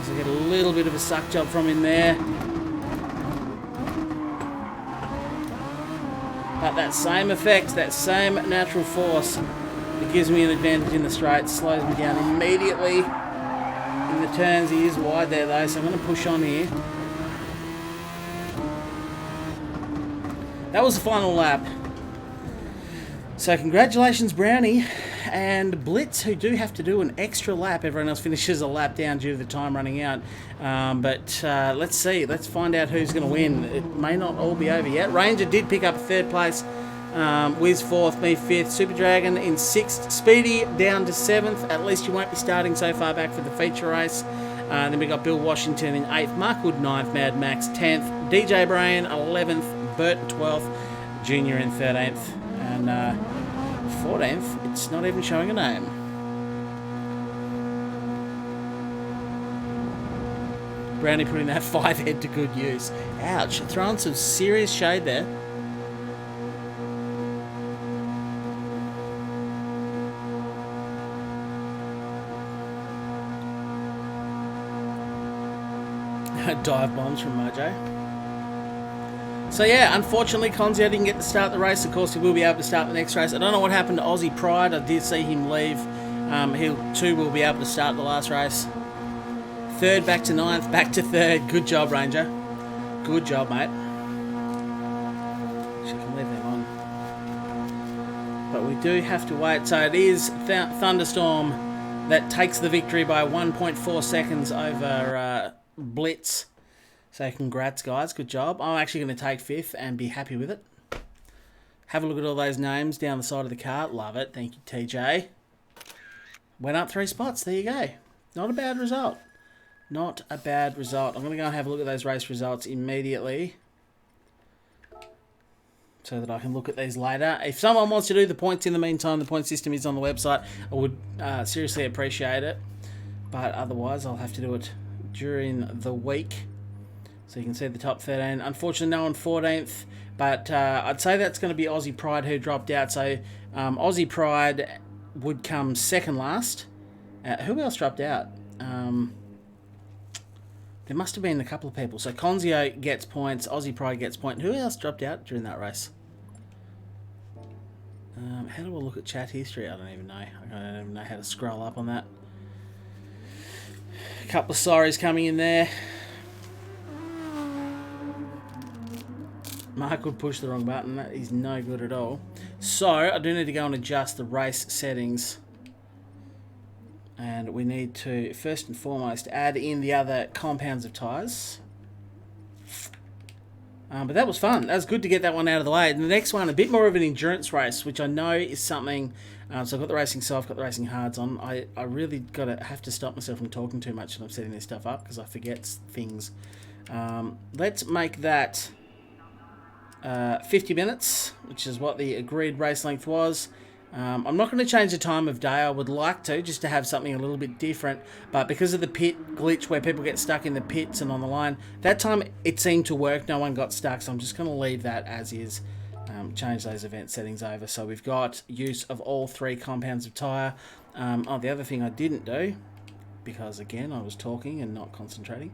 I get a little bit of a suck job from him there. But that same effect, that same natural force, it gives me an advantage in the straight, slows me down immediately. In the turns, he is wide there though, so I'm going to push on here. That was the final lap. So congratulations Brownie and Blitz, who do have to do an extra lap. Everyone else finishes a lap down due to the time running out. But let's see. Let's find out who's going to win. It may not all be over yet. Ranger did pick up 3rd place. Wiz 4th, me 5th. Super Dragon in 6th. Speedy down to 7th. At least you won't be starting so far back for the feature race. Then we got Bill Washington in 8th, Mark Wood 9th, Mad Max 10th, DJ Brain 11th, Bert 12th, Junior in 13th, and 14th, it's not even showing a name. Brownie putting that 5 head to good use. Ouch, throwing some serious shade there. Dive bombs from Mojo. So yeah, unfortunately Konzio didn't get to start the race. Of course he will be able to start the next race. I don't know what happened to Aussie Pride. I did see him leave. He too will be able to start the last race. 3rd back to 9th, back to 3rd. Good job, Ranger. Good job, mate. She can leave them on. But we do have to wait. So it is Thunderstorm that takes the victory by 1.4 seconds over Blitz. So congrats, guys. Good job. I'm actually going to take 5th and be happy with it. Have a look at all those names down the side of the cart. Love it. Thank you, TJ. Went up 3 spots. There you go. Not a bad result. Not a bad result. I'm going to go and have a look at those race results immediately, so that I can look at these later. If someone wants to do the points in the meantime, the point system is on the website. I would seriously appreciate it. But otherwise, I'll have to do it during the week. So you can see the top 13. Unfortunately, no one 14th. But I'd say that's going to be Aussie Pride who dropped out. So Aussie Pride would come second last. Who else dropped out? There must have been a couple of people. So Konzio gets points. Aussie Pride gets points. Who else dropped out during that race? How do I look at chat history? I don't even know. I don't even know how to scroll up on that. A couple of sorries coming in there. Mark would push the wrong button. That is no good at all. So I do need to go and adjust the race settings. And we need to, first and foremost, add in the other compounds of tyres. But that was fun. That was good to get that one out of the way. And the next one, a bit more of an endurance race, which I know is something... so I've got the racing soft, got the racing hards on. I really have to stop myself from talking too much when I'm setting this stuff up, because I forget things. Let's make that 50 minutes, which is what the agreed race length was. I'm not going to change the time of day. I would like to, just to have something a little bit different. But because of the pit glitch where people get stuck in the pits and on the line, that time it seemed to work. No one got stuck, so I'm just going to leave that as is. Change those event settings over. So we've got use of all 3 compounds of tyre. The other thing I didn't do, because again I was talking and not concentrating,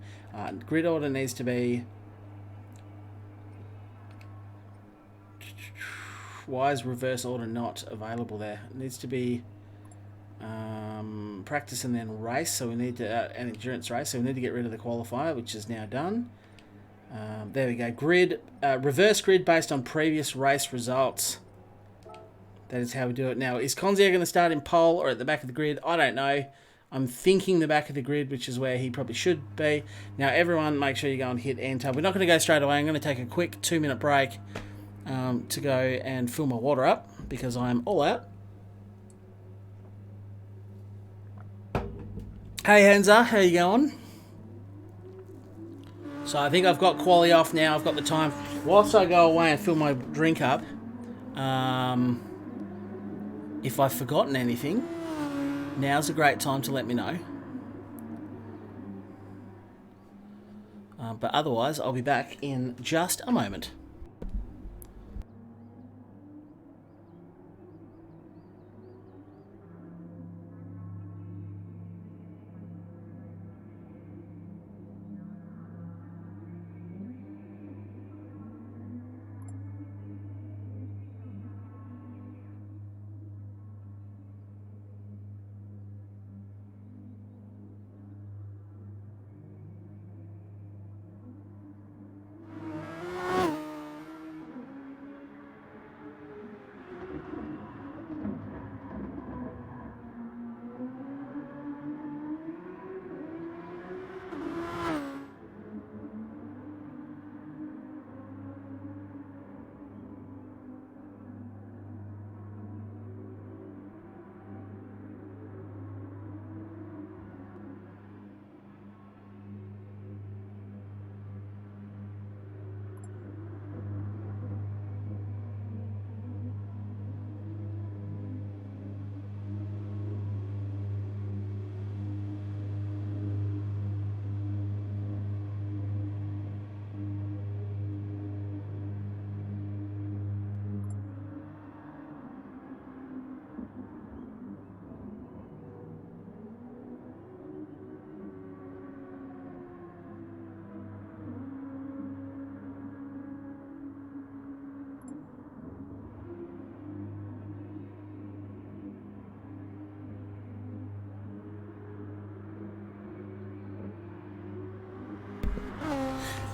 grid order needs to be... Why is reverse order not available there? It needs to be practice and then race. So we need to an endurance race. So we need to get rid of the qualifier, which is now done. There we go. Grid, reverse grid based on previous race results. That is how we do it now. Is Konzio going to start in pole or at the back of the grid? I don't know. I'm thinking the back of the grid, which is where he probably should be. Now, everyone, make sure you go and hit enter. We're not going to go straight away. I'm going to take a quick 2-minute break. To go and fill my water up, because I'm all out. Hey Hansa, how you going? So I think I've got quali off now. I've got the time. Whilst I go away and fill my drink up, if I've forgotten anything, now's a great time to let me know. But otherwise, I'll be back in just a moment.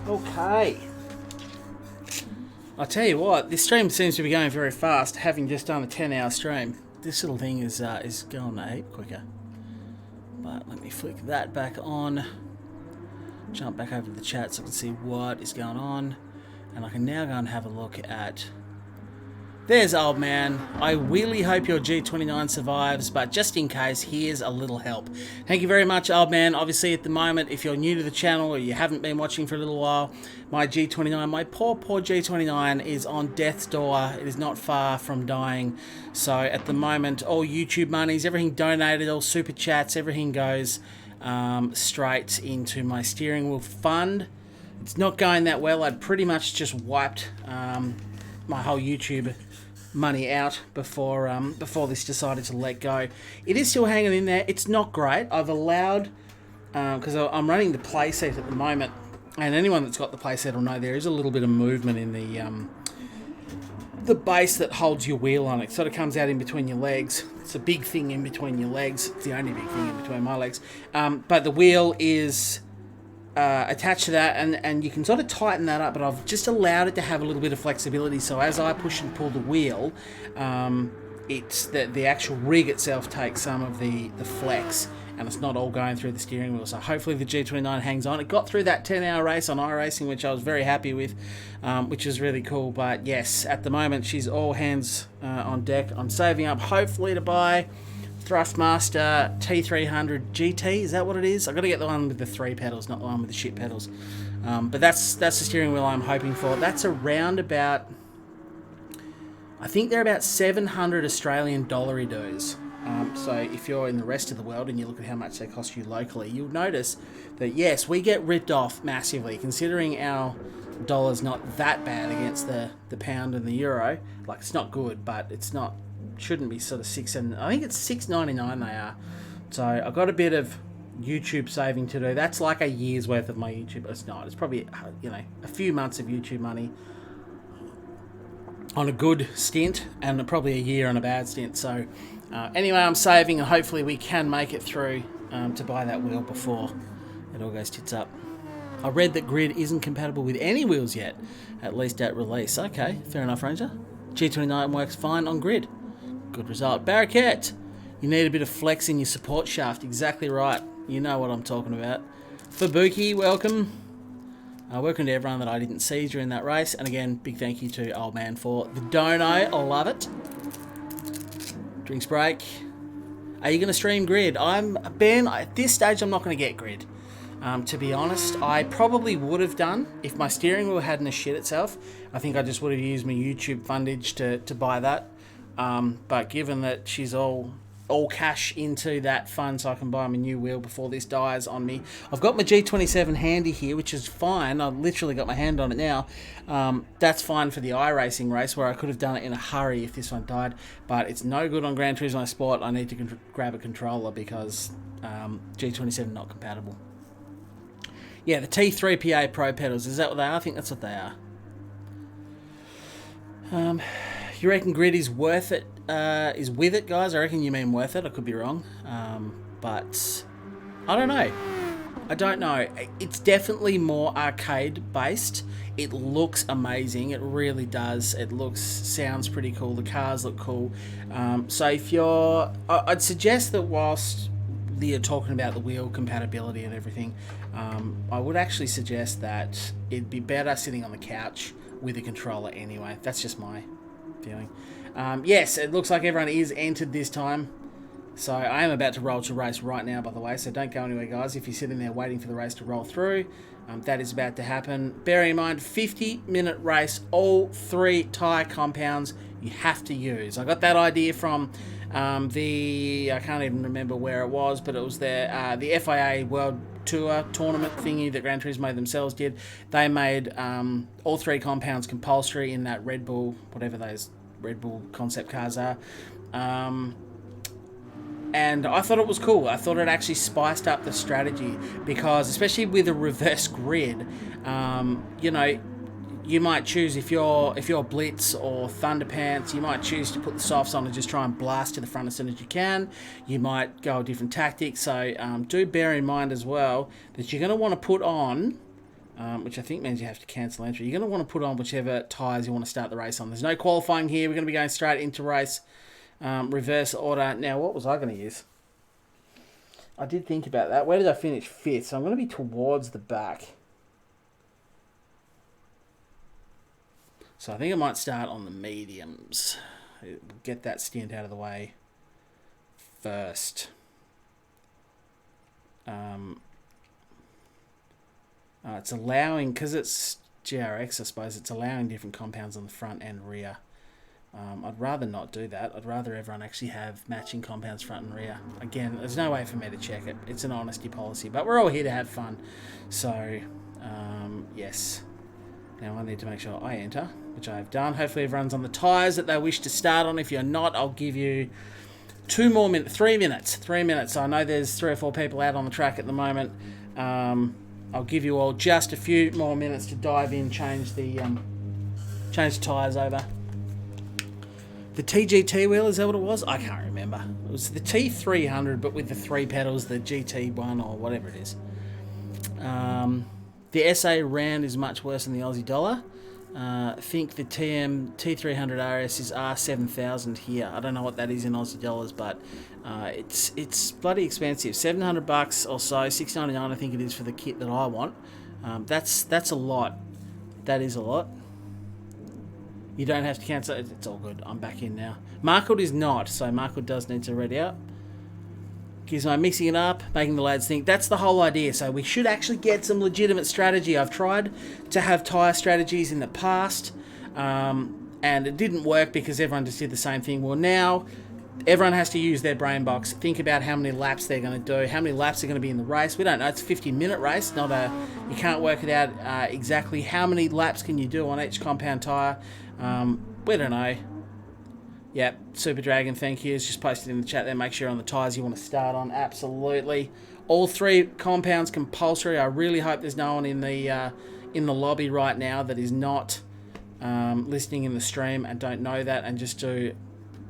Okay. I'll tell you what, this stream seems to be going very fast, having just done a 10-hour stream. This little thing is going a heap quicker. But let me flick that back on. Jump back over to the chat so I can see what is going on. And I can now go and have a look at... There's old man. I really hope your G29 survives, but just in case, here's a little help. Thank you very much, old man. Obviously, at the moment, if you're new to the channel or you haven't been watching for a little while, my G29, my poor G29 is on death's door. It is not far from dying. So at the moment, all YouTube monies, everything donated, all super chats, everything goes straight into my steering wheel fund. It's not going that well. I'd pretty much just wiped my whole YouTube money out before this decided to let go. It is still hanging in there. It's not great. I've allowed, because I'm running the playset at the moment, and anyone that's got the playset will know there is a little bit of movement in the base that holds your wheel on. It sort of comes out in between your legs. It's a big thing in between your legs. It's the only big thing in between my legs. But the wheel is attached to that, and you can sort of tighten that up, but I've just allowed it to have a little bit of flexibility, so as I push and pull the wheel, it's the actual rig itself takes some of the flex, and it's not all going through the steering wheel. So hopefully the G29 hangs on. It got through that 10-hour race on iRacing, which I was very happy with, which is really cool. But yes, at the moment she's all hands on deck. I'm saving up hopefully to buy Thrustmaster T300 GT, is that what it is? I've got to get the one with the 3 pedals, not the one with the shit pedals. But that's the steering wheel I'm hoping for. That's around about, I think they're about 700 Australian dollary dues. So if you're in the rest of the world and you look at how much they cost you locally, you'll notice that yes, we get ripped off massively, considering our dollar's not that bad against the pound and the euro. Like, it's not good, but it's not, shouldn't be sort of I think it's $6.99 they are. So I've got a bit of YouTube saving to do. That's like a year's worth of my YouTube. It's not. It's probably, you know, a few months of YouTube money on a good stint, and probably a year on a bad stint. So anyway, I'm saving, and hopefully we can make it through to buy that wheel before it all goes tits up. I read that Grid isn't compatible with any wheels yet, at least at release. Okay, fair enough, Ranger. G29 works fine on Grid. Good result. Barraquette, you need a bit of flex in your support shaft. Exactly right. You know what I'm talking about. Fabuki, welcome. Welcome to everyone that I didn't see during that race. And again, big thank you to old man for the dono. I love it. Drinks break. Are you going to stream Grid? Ben, at this stage, I'm not going to get Grid. To be honest, I probably would have done if my steering wheel hadn't shit itself. I think I just would have used my YouTube fundage to buy that. But given that she's all cash into that fund so I can buy my new wheel before this dies on me. I've got my G27 handy here, which is fine. I've literally got my hand on it now. That's fine for the iRacing race, where I could have done it in a hurry if this one died. But it's no good on Gran Turismo Sport. I need to grab a controller because G27 not compatible. Yeah, the T3PA Pro pedals. Is that what they are? I think that's what they are. You reckon Grid is worth it? Is with it, guys? I reckon you mean worth it. I could be wrong. But I don't know. I don't know. It's definitely more arcade based. It looks amazing. It really does. Sounds pretty cool. The cars look cool. So if I'd suggest that whilst you're talking about the wheel compatibility and everything, I would actually suggest that it'd be better sitting on the couch with a controller anyway. That's just my feeling. Yes, it looks like everyone is entered this time. So I am about to roll to race right now, by the way, so don't go anywhere, guys. If you're sitting there waiting for the race to roll through, that is about to happen. Bear in mind, 50-minute race, all 3 tyre compounds you have to use. I got that idea from I can't even remember where it was, but it was the FIA World Tour tournament thingy that Gran Turismo themselves did. They made all 3 compounds compulsory in that Red Bull, whatever those Red Bull concept cars are. And I thought it was cool. I thought it actually spiced up the strategy because, especially with a reverse grid, you know, you might choose, if you're Blitz or Thunderpants, you might choose to put the softs on and just try and blast to the front as soon as you can. You might go a different tactic. So do bear in mind as well that you're going to want to put on which I think means you have to cancel entry. You're going to want to put on whichever tyres you want to start the race on. There's no qualifying here. We're going to be going straight into race, reverse order. Now, what was I going to use? I did think about that. Where did I finish? 5th. So I'm going to be towards the back. So I think I might start on the mediums. Get that stint out of the way first. It's allowing, because it's GRX, I suppose, it's allowing different compounds on the front and rear. I'd rather not do that. I'd rather everyone actually have matching compounds front and rear. Again, there's no way for me to check it. It's an honesty policy, but we're all here to have fun. So, yes. Now I need to make sure I enter, which I have done. Hopefully everyone's on the tyres that they wish to start on. If you're not, I'll give you 3 minutes. 3 minutes. I know there's 3 or 4 people out on the track at the moment. I'll give you all just a few more minutes to dive in, change the tyres over. The TGT wheel, is that what it was? I can't remember. It was the T300, but with the 3 pedals, the GT1 or whatever it is. The SA round is much worse than the Aussie dollar. I think the T300 RS is R7000 here. I don't know what that is in Aussie dollars, but it's bloody expensive. $700 or so, $699 I think it is for the kit that I want. That's a lot. That is a lot. You don't have to cancel it. It's all good. I'm back in now. Markwood is not, so Markwood does need to ready up. Gizmo mixing it up, making the lads think. That's the whole idea. So we should actually get some legitimate strategy. I've tried to have tyre strategies in the past, and it didn't work because everyone just did the same thing. Well, now everyone has to use their brain box. Think about how many laps they're going to do, how many laps are going to be in the race. We don't know. It's a 50-minute race. You can't work it out exactly how many laps can you do on each compound tyre. We don't know. Yep, Super Dragon, thank you. It's just posted in the chat there. Make sure you're on the tyres you want to start on. Absolutely. All 3 compounds compulsory. I really hope there's no one in the lobby right now that is not listening in the stream and don't know that and just do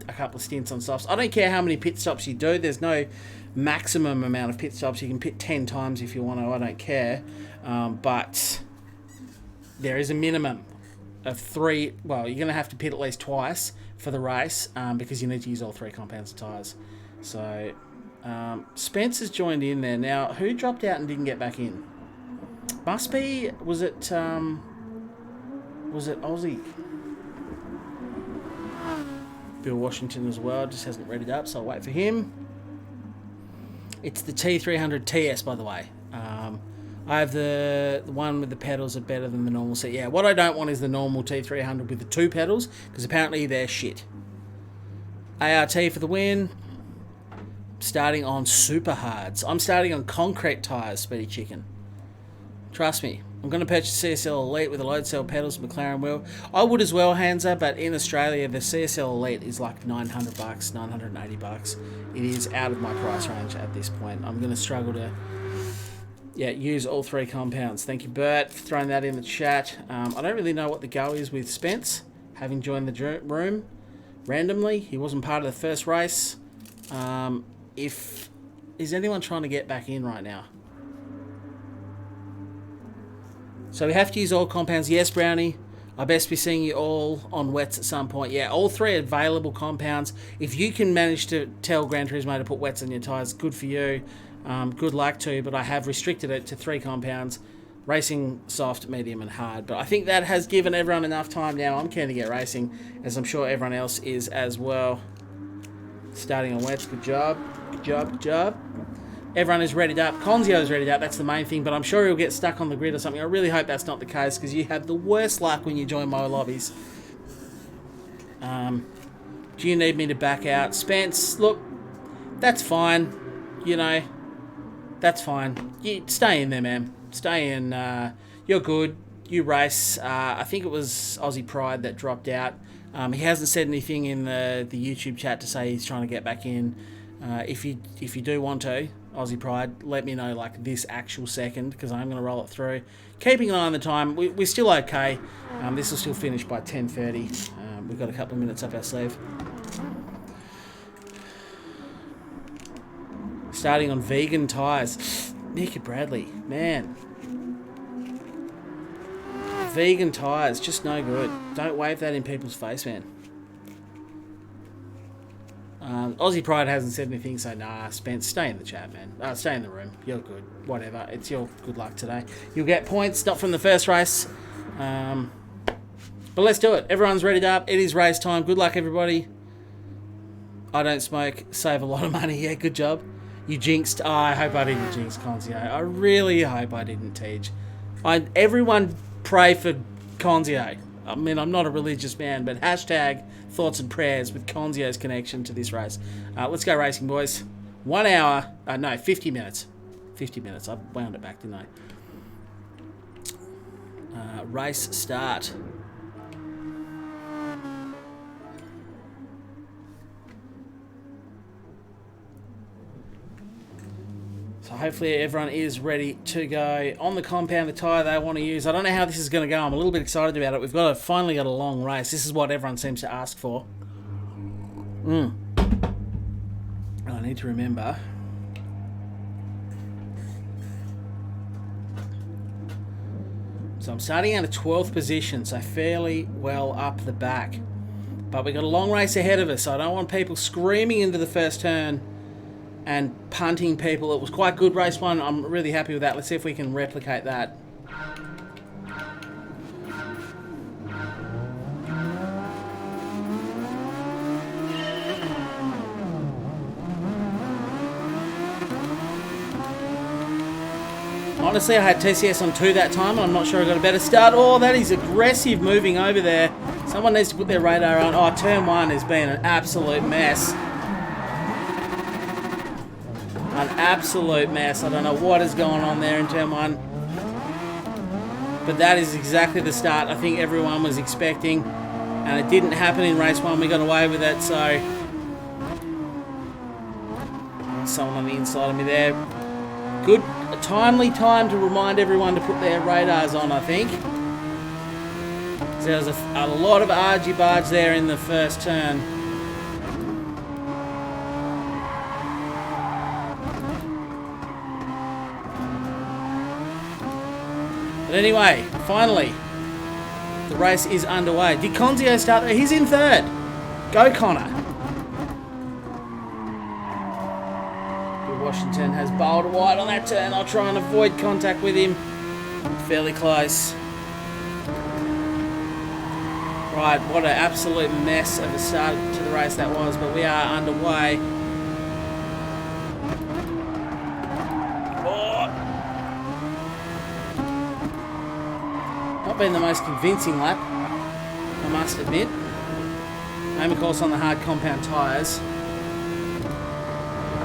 a couple of stints on softs. I don't care how many pit stops you do. There's no maximum amount of pit stops. You can pit 10 times if you want to. I don't care. But there is a minimum of 3. Well, you're going to have to pit at least twice for the race because you need to use all 3 compounds of tyres. So Spencer's joined in there. Now, who dropped out and didn't get back in? Must be, was it Aussie? Bill Washington as well, just hasn't readied up, so I'll wait for him. It's the T300 TS, by the way. I have the one with the pedals are better than the normal set. Yeah, what I don't want is the normal T300 with the 2 pedals, because apparently they're shit. ART for the win. Starting on super hards. I'm starting on concrete tyres, Speedy Chicken. Trust me. I'm going to purchase CSL Elite with a load cell pedals and McLaren wheel. I would as well, Hansa, but in Australia, the CSL Elite is like $900, $980. It is out of my price range at this point. I'm going to struggle to... Yeah, use all 3 compounds. Thank you, Bert, for throwing that in the chat. I don't really know what the go is with Spence, having joined the room randomly. He wasn't part of the first race. Is anyone trying to get back in right now? So we have to use all compounds. Yes, Brownie. I best be seeing you all on wets at some point. Yeah, all 3 available compounds. If you can manage to tell Gran Turismo to put wets on your tyres, good for you. Good luck to you, but I have restricted it to 3 compounds, racing, soft, medium and hard. But I think that has given everyone enough time now. I'm keen to get racing, as I'm sure everyone else is as well. Starting on wets, good job. Good job, good job. Everyone is readied up. Conzio is readied up, that's the main thing, but I'm sure he'll get stuck on the grid or something. I really hope that's not the case, because you have the worst luck when you join my lobbies. Do you need me to back out? Spence, look, that's fine. You know, that's fine. You stay in there, man. Stay in. You're good. You race. I think it was Aussie Pride that dropped out. He hasn't said anything in the YouTube chat to say he's trying to get back in. If you do want to, Aussie Pride, let me know like this actual second, because I'm going to roll it through. Keeping an eye on the time. We're still okay. This will still finish by 10:30. We've got a couple of minutes up our sleeve. Starting on vegan tyres. Nicky Bradley, man. vegan tyres, just no good. Don't wave that in people's face, man. Aussie Pride hasn't said anything, so nah, Spence, stay in the chat, man. Stay in the room. You're good. Whatever. It's your good luck today. You'll get points, not from the first race. But let's do it. Everyone's readied up. It is race time. Good luck, everybody. I don't smoke. Save a lot of money. Yeah, good job. You jinxed. Oh, I hope I didn't jinx Conzio. I really hope I didn't teach. Everyone pray for Conzio. I mean, I'm not a religious man, but hashtag thoughts and prayers with Conzio's connection to this race. Let's go racing, boys. 1 hour. No, 50 minutes. 50 minutes. I wound it back, didn't I? Race start. So hopefully everyone is ready to go on the compound, the tyre they want to use. I don't know how this is going to go. I'm a little bit excited about it. We've finally got a long race. This is what everyone seems to ask for. I need to remember. So I'm starting out at 12th position, so fairly well up the back. But we've got a long race ahead of us, so I don't want people screaming into the first turn and punting people. It was quite good race one. I'm really happy with that. Let's see if we can replicate that. Honestly, I had TCS on 2 that time, and I'm not sure I got a better start. Oh, that is aggressive moving over there. Someone needs to put their radar on. Oh, turn 1 has been an absolute mess. An absolute mess. I don't know what is going on there in turn 1. But that is exactly the start I think everyone was expecting. And it didn't happen in race 1. We got away with it, so... Someone on the inside of me there. Good, a timely time to remind everyone to put their radars on, I think. There was a lot of argy-bargy there in the first turn. But anyway, finally, the race is underway. Did Conzio start there? He's in 3rd. Go, Connor. Washington has bowled wide on that turn. I'll try and avoid contact with him. Fairly close. Right, what an absolute mess of a start to the race that was, but we are underway. Not been the most convincing lap, I must admit. Aim of course on the hard compound tyres.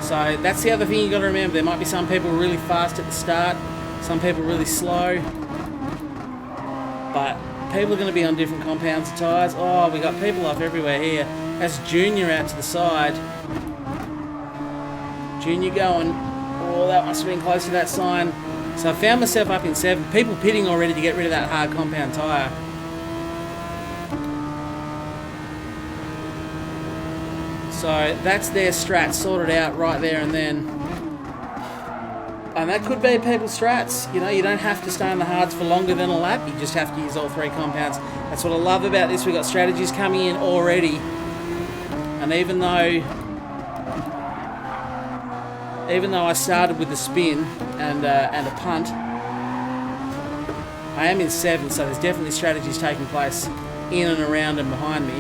So that's the other thing you got to remember. There might be some people really fast at the start, some people really slow, but people are going to be on different compounds of tyres. Oh, we got people off everywhere here. That's Junior out to the side. Junior going. Oh, that must have been close to that sign. So I found myself up in 7th. People pitting already to get rid of that hard compound tyre. So that's their strat sorted out right there and then. And that could be people's strats. You know, you don't have to stay on the hards for longer than a lap. You just have to use all 3 compounds. That's what I love about this. We've got strategies coming in already. And even though I started with a spin and a punt, I am in 7th, so there's definitely strategies taking place in and around and behind me.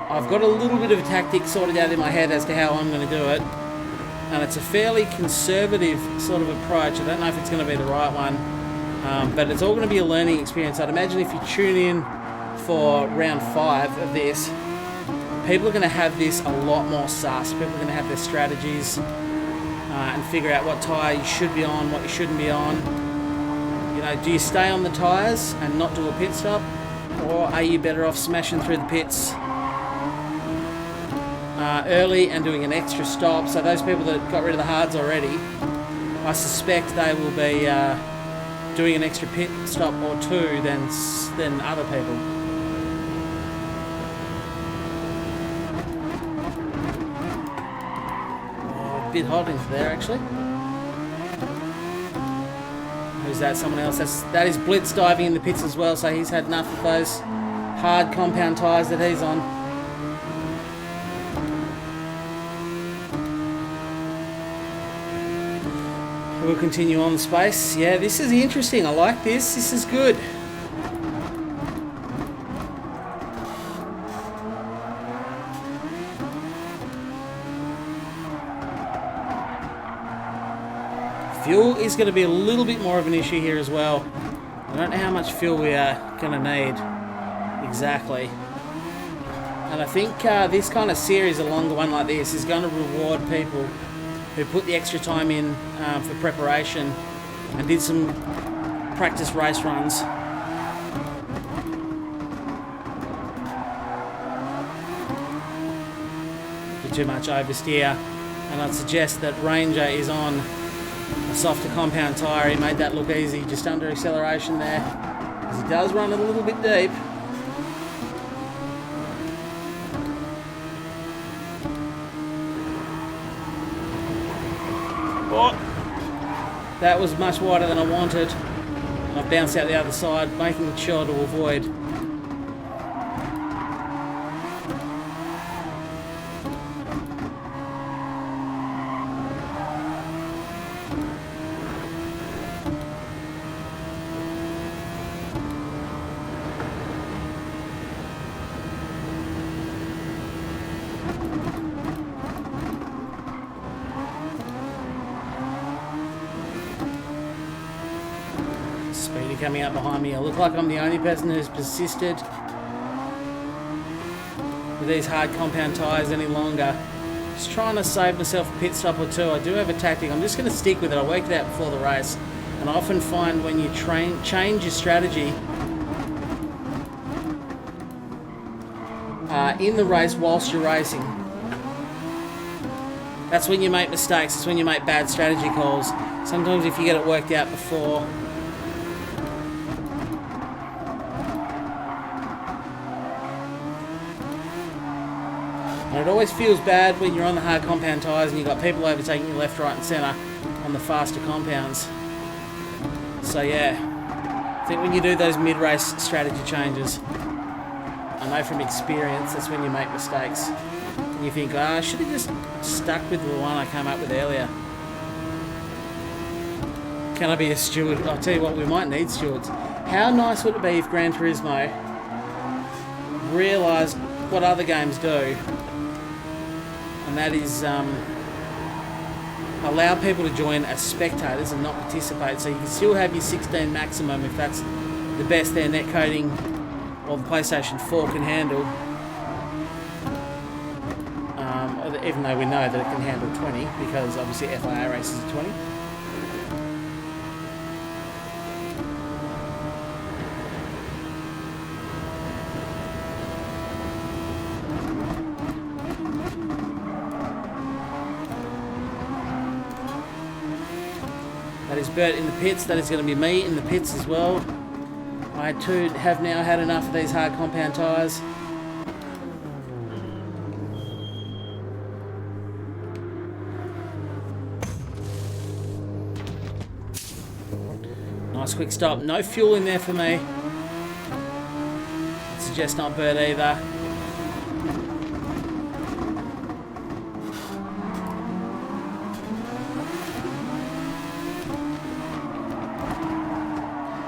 I've got a little bit of a tactic sorted out in my head as to how I'm going to do it, and it's a fairly conservative sort of approach. I don't know if it's going to be the right one, but it's all going to be a learning experience. I'd imagine if you tune in for round 5 of this, people are going to have this a lot more sus. People are going to have their strategies and figure out what tyre you should be on, what you shouldn't be on. You know, do you stay on the tyres and not do a pit stop, or are you better off smashing through the pits early and doing an extra stop? So those people that got rid of the hards already, I suspect they will be doing an extra pit stop or 2 than other people. Oh, a bit hot into there actually. Who's that? Someone else. That is Blitz diving in the pits as well, so he's had enough of those hard compound tyres that he's on. We'll continue on the space. Yeah, this is interesting. I like this. This is good. Fuel is going to be a little bit more of an issue here as well. I don't know how much fuel we are going to need exactly. And I think this kind of series, a longer one like this, is going to reward people who put the extra time in for preparation and did some practice race runs. Too much oversteer, and I'd suggest that Ranger is on a softer compound tyre. He made that look easy just under acceleration there, because he does run it a little bit deep. Oh, that was much wider than I wanted, and I've bounced out the other side, making sure to avoid. Speedy coming up behind me. I look like I'm the only person who's persisted with these hard compound tyres any longer. Just trying to save myself a pit stop or two. I do have a tactic. I'm just going to stick with it. I worked it out before the race, and I often find when you change your strategy in the race whilst you're racing, that's when you make mistakes. It's when you make bad strategy calls. Sometimes if you get it worked out before, and it always feels bad when you're on the hard compound tyres and you've got people overtaking you left, right and centre on the faster compounds. So yeah, I think when you do those mid-race strategy changes, I know from experience that's when you make mistakes. And you think, I should have just stuck with the one I came up with earlier. Can I be a steward? I'll tell you what, we might need stewards. How nice would it be if Gran Turismo realised what other games do, and that is allow people to join as spectators and not participate. So you can still have your 16 maximum if that's the best their netcoding or the PlayStation 4 can handle. Even though we know that it can handle 20, because obviously FIA races are 20. That is Bert in the pits. That is going to be me in the pits as well. I too have now had enough of these hard compound tyres. Nice quick stop. No fuel in there for me. I'd suggest not Bert either.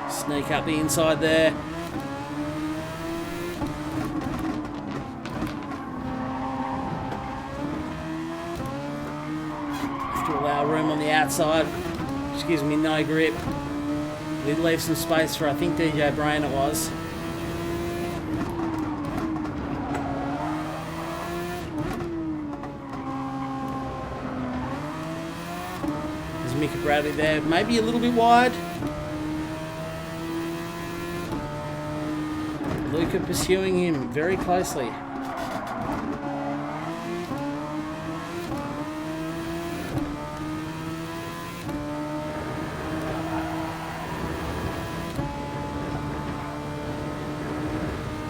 Sneak up the inside there. Have to allow room on the outside, which gives me no grip. Did leave some space for, I think, DJ Brain it was. There's Mika Bradley there, maybe a little bit wide. Luca pursuing him very closely.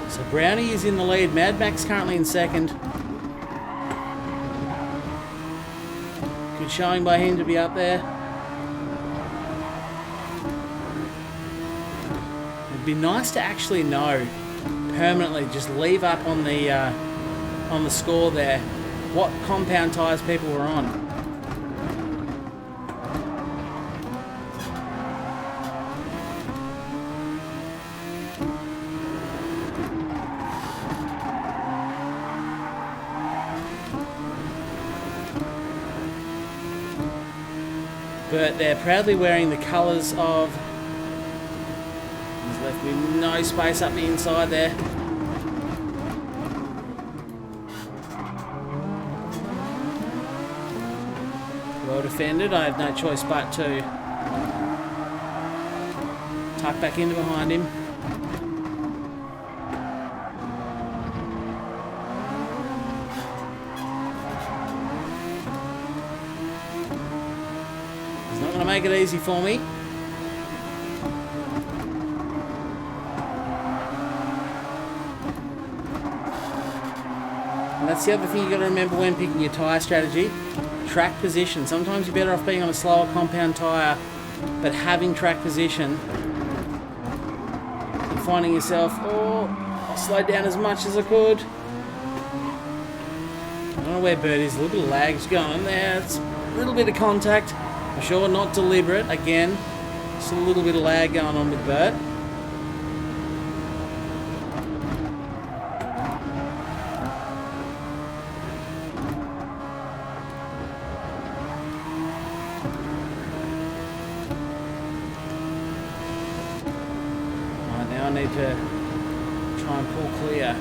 So Brownie is in the lead. Mad Max currently in second. Good showing by him to be up there. be nice to actually know permanently, just leave up on the score there what compound tyres people were on. But they're proudly wearing the colours of... There's left me no space up the inside there. Well defended. I have no choice but to tuck back into behind him. He's not going to make it easy for me. And that's the other thing you've got to remember when picking your tyre strategy. Track position. Sometimes you're better off being on a slower compound tyre, but having track position. You're finding yourself, oh, I slowed down as much as I could. I don't know where Bert is. A little bit of lag's going on there. It's a little bit of contact. I'm sure not deliberate. Again, just a little bit of lag going on with Bert. I need to try and pull clear.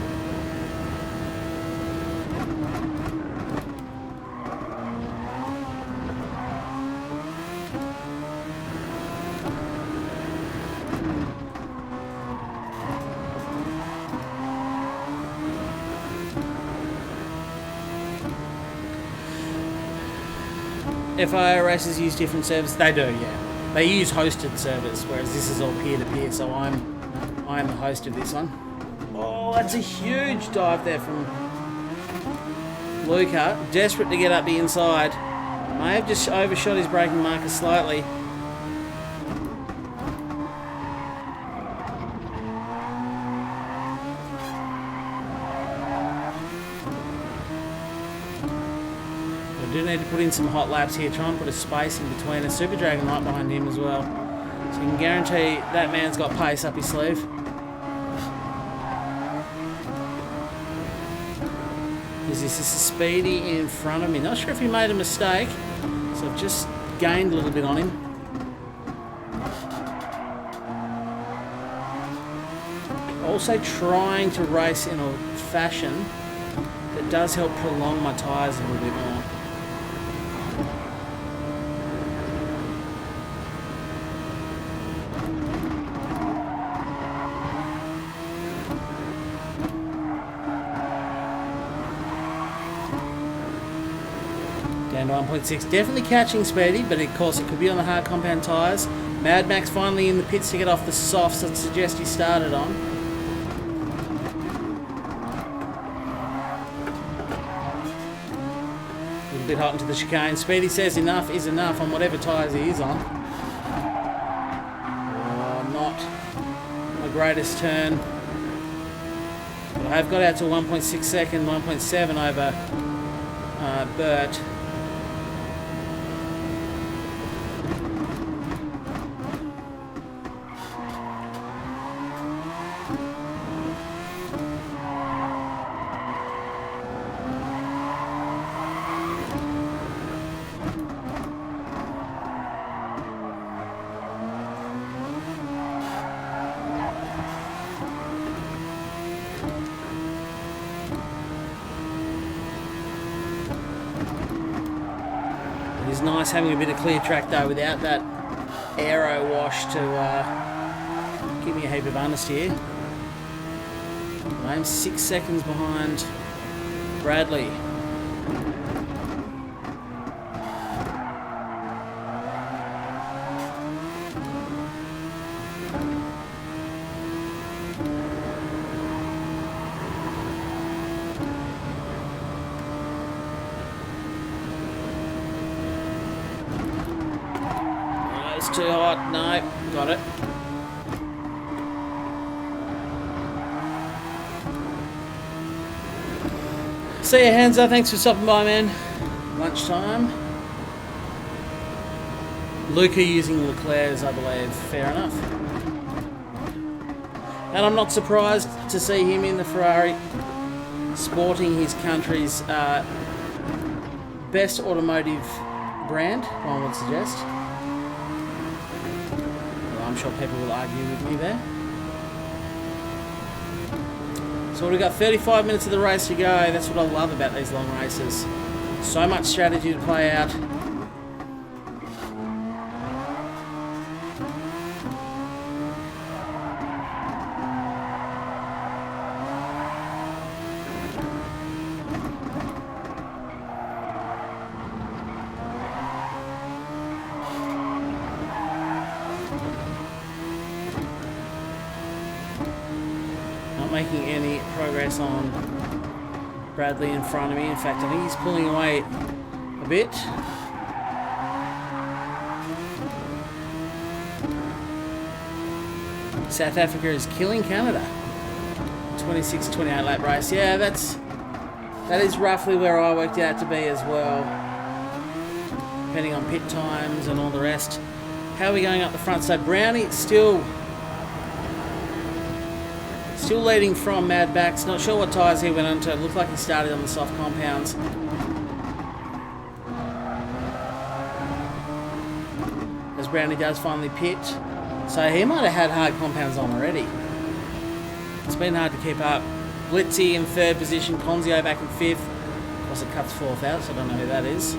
FIA races use different servers. They do, yeah. They use hosted servers, whereas this is all peer-to-peer, so I am the host of this one. Oh, that's a huge dive there from Luca. Desperate to get up the inside. May have just overshot his braking marker slightly. I do need to put in some hot laps here. Try and put a space in between. A Super Dragon right behind him as well. So you can guarantee that man's got pace up his sleeve. Is this a Speedy in front of me? Not sure if he made a mistake. So I've just gained a little bit on him. Also trying to race in a fashion that does help prolong my tyres a little bit more. Down to 1.6, definitely catching Speedy, but of course it could be on the hard compound tyres. Mad Max finally in the pits to get off the softs that suggest he started on. A little bit hot into the chicane. Speedy says enough is enough on whatever tyres he is on. Oh, not my greatest turn. But I have got out to 1.6 second, 1.7 over Bert. It's nice having a bit of clear track though without that aero wash to give me a heap of honest here. I'm 6 seconds behind Bradley. Too hot, no, got it. See you, Hansa. Thanks for stopping by, man. Lunchtime. Luca using Leclerc's, I believe. Fair enough. And I'm not surprised to see him in the Ferrari, sporting his country's best automotive brand, one would suggest. Well, I'm sure people will argue with me there. So we've got 35 minutes of the race to go. That's what I love about these long races. So much strategy to play out. Making any progress on Bradley in front of me. In fact, I think he's pulling away a bit. South Africa is killing Canada. 26-28 lap race. Yeah, that is roughly where I worked out to be as well, depending on pit times and all the rest. How are we going up the front? So Brownie still leading from Mad Max. Not sure what tyres he went onto. It looked like he started on the soft compounds. As Brownie does finally pit. So he might have had hard compounds on already. It's been hard to keep up. Blitzy in third position. Ponzio back in fifth. Of course it cuts fourth out, so I don't know who that is.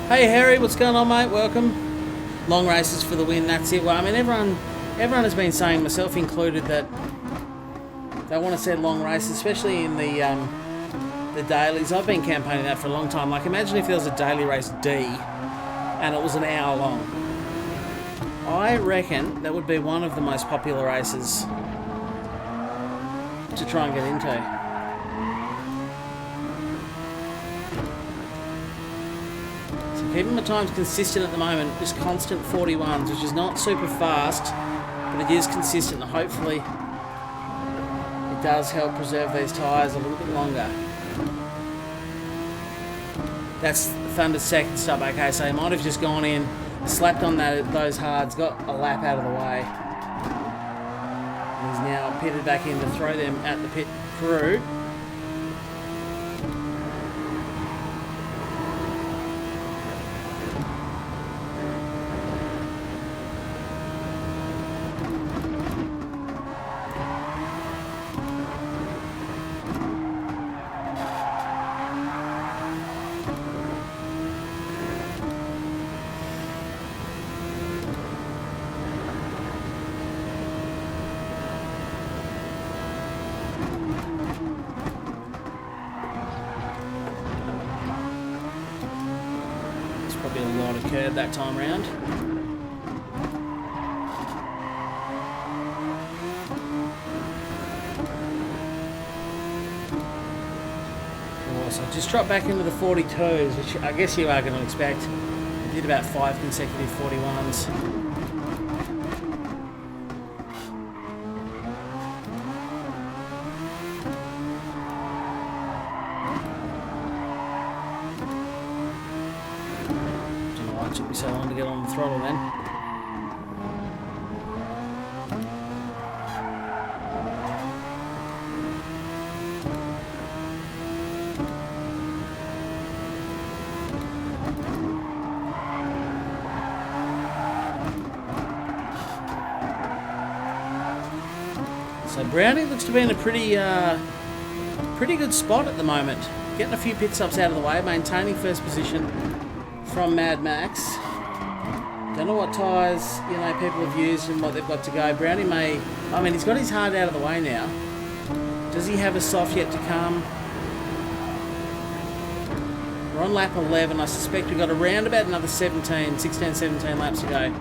Hey Harry, what's going on, mate? Welcome. Long races for the win, that's it. Well, I mean, everyone has been saying, myself included, that they want to see long races, especially in the dailies. I've been campaigning that for a long time. Like, imagine if there was a daily race D and it was an hour long. I reckon that would be one of the most popular races to try and get into. Keeping my times consistent at the moment, just constant 41s, which is not super fast, but it is consistent, and hopefully it does help preserve these tyres a little bit longer. That's Thunder's second stop. Okay, so he might have just gone in, slapped on those hards, got a lap out of the way. And he's now pitted back in to throw them at the pit crew. That time round. So just drop back into the 42s, which I guess you are going to expect. I did about 5 consecutive 41s. Took me so long to get on the throttle then. So Brownie looks to be in a pretty good spot at the moment. Getting a few pit stops out of the way, maintaining first position from Mad Max. Don't know what tyres, people have used and what they've got to go. Brownie may, he's got his hard out of the way now. Does he have a soft yet to come? We're on lap 11. I suspect we've got around about another 16, 17 laps to go.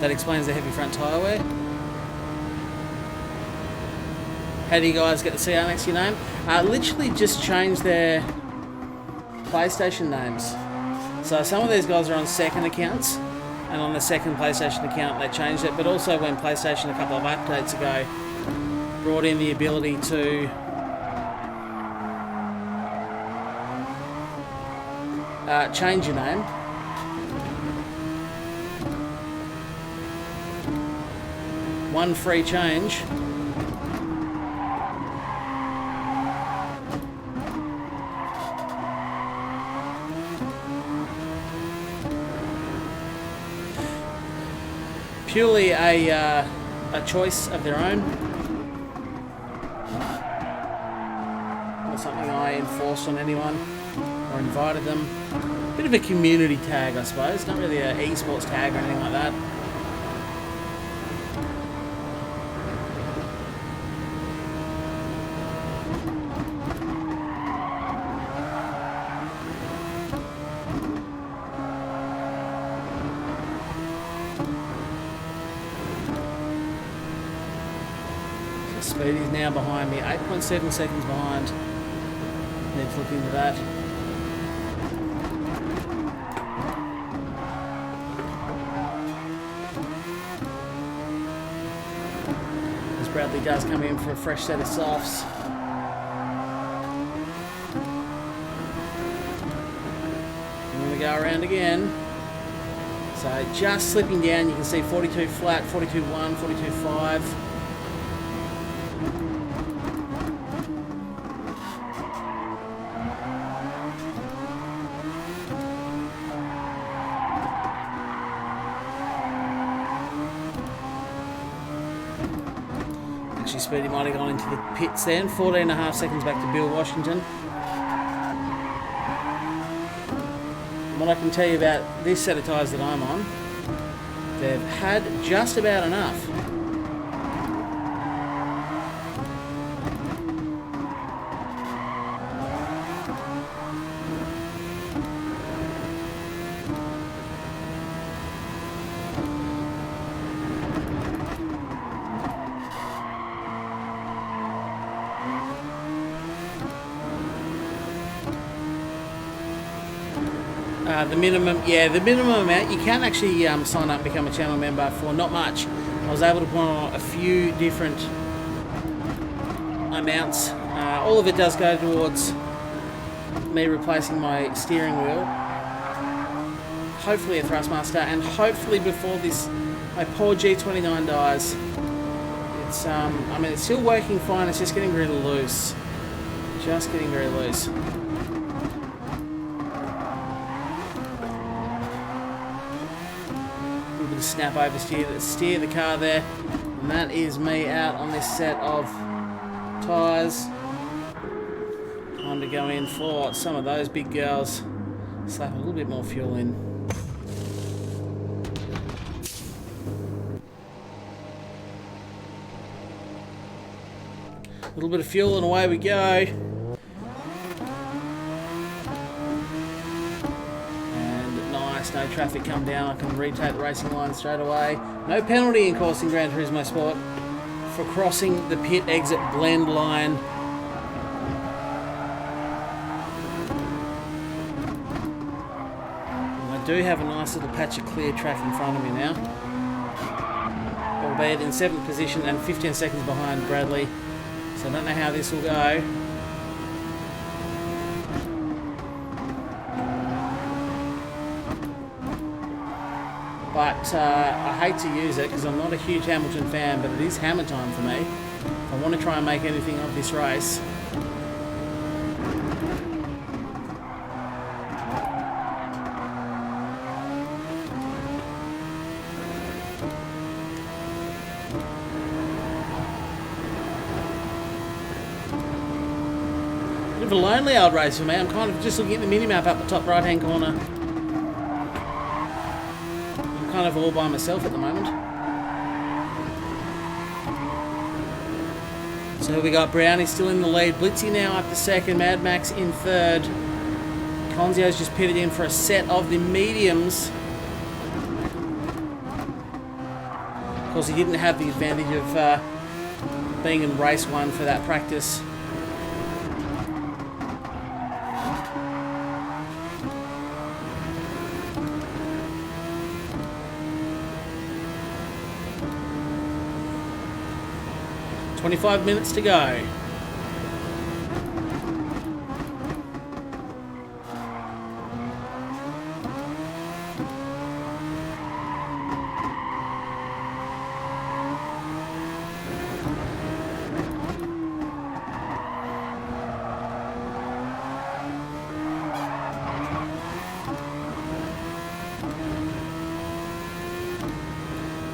That explains the heavy front tyre wear. How do you guys get the CR next to your name? Literally just changed their PlayStation names. So some of these guys are on second accounts, and on the second PlayStation account they changed it, but also when PlayStation a couple of updates ago brought in the ability to change your name. One free change. Purely a choice of their own. Not something I enforced on anyone or invited them. Bit of a community tag, I suppose. Not really an esports tag or anything like that. Speedy's now behind me, 8.7 seconds behind. Need to look into that. As Bradley does come in for a fresh set of softs. And then we go around again. So just slipping down, you can see 42 flat, 42.1, 42.5. Actually, Speedy might have gone into the pits then. 14.5 seconds back to Bill Washington. And what I can tell you about this set of tyres that I'm on, they've had just about enough. The minimum amount, you can actually sign up and become a channel member for not much. I was able to put on a few different amounts. All of it does go towards me replacing my steering wheel, hopefully a Thrustmaster, and hopefully before this my poor G29 dies. It's I mean, it's still working fine, it's just getting really loose. Just getting very loose. Snap over steer the car there, and that is me out on this set of tyres. Time to go in for some of those big girls. Slap a little bit more fuel in. A little bit of fuel and away we go. No traffic come down, I can retake the racing line straight away. No penalty in course in Gran Turismo Sport for crossing the pit exit blend line. And I do have a nice little patch of clear track in front of me now. Albeit in 7th position and 15 seconds behind Bradley. So I don't know how this will go. But I hate to use it because I'm not a huge Hamilton fan, but it is hammer time for me. If I want to try and make anything of this race. Bit of a lonely old race for me. I'm kind of just looking at the mini-map up the top right-hand corner. Kind of all by myself at the moment. So we got Brownie still in the lead, Blitzy now up to second, Mad Max in third. Conzio's just pitted in for a set of the mediums. course, he didn't have the advantage of being in race 1 for that practice. "25 minutes to go."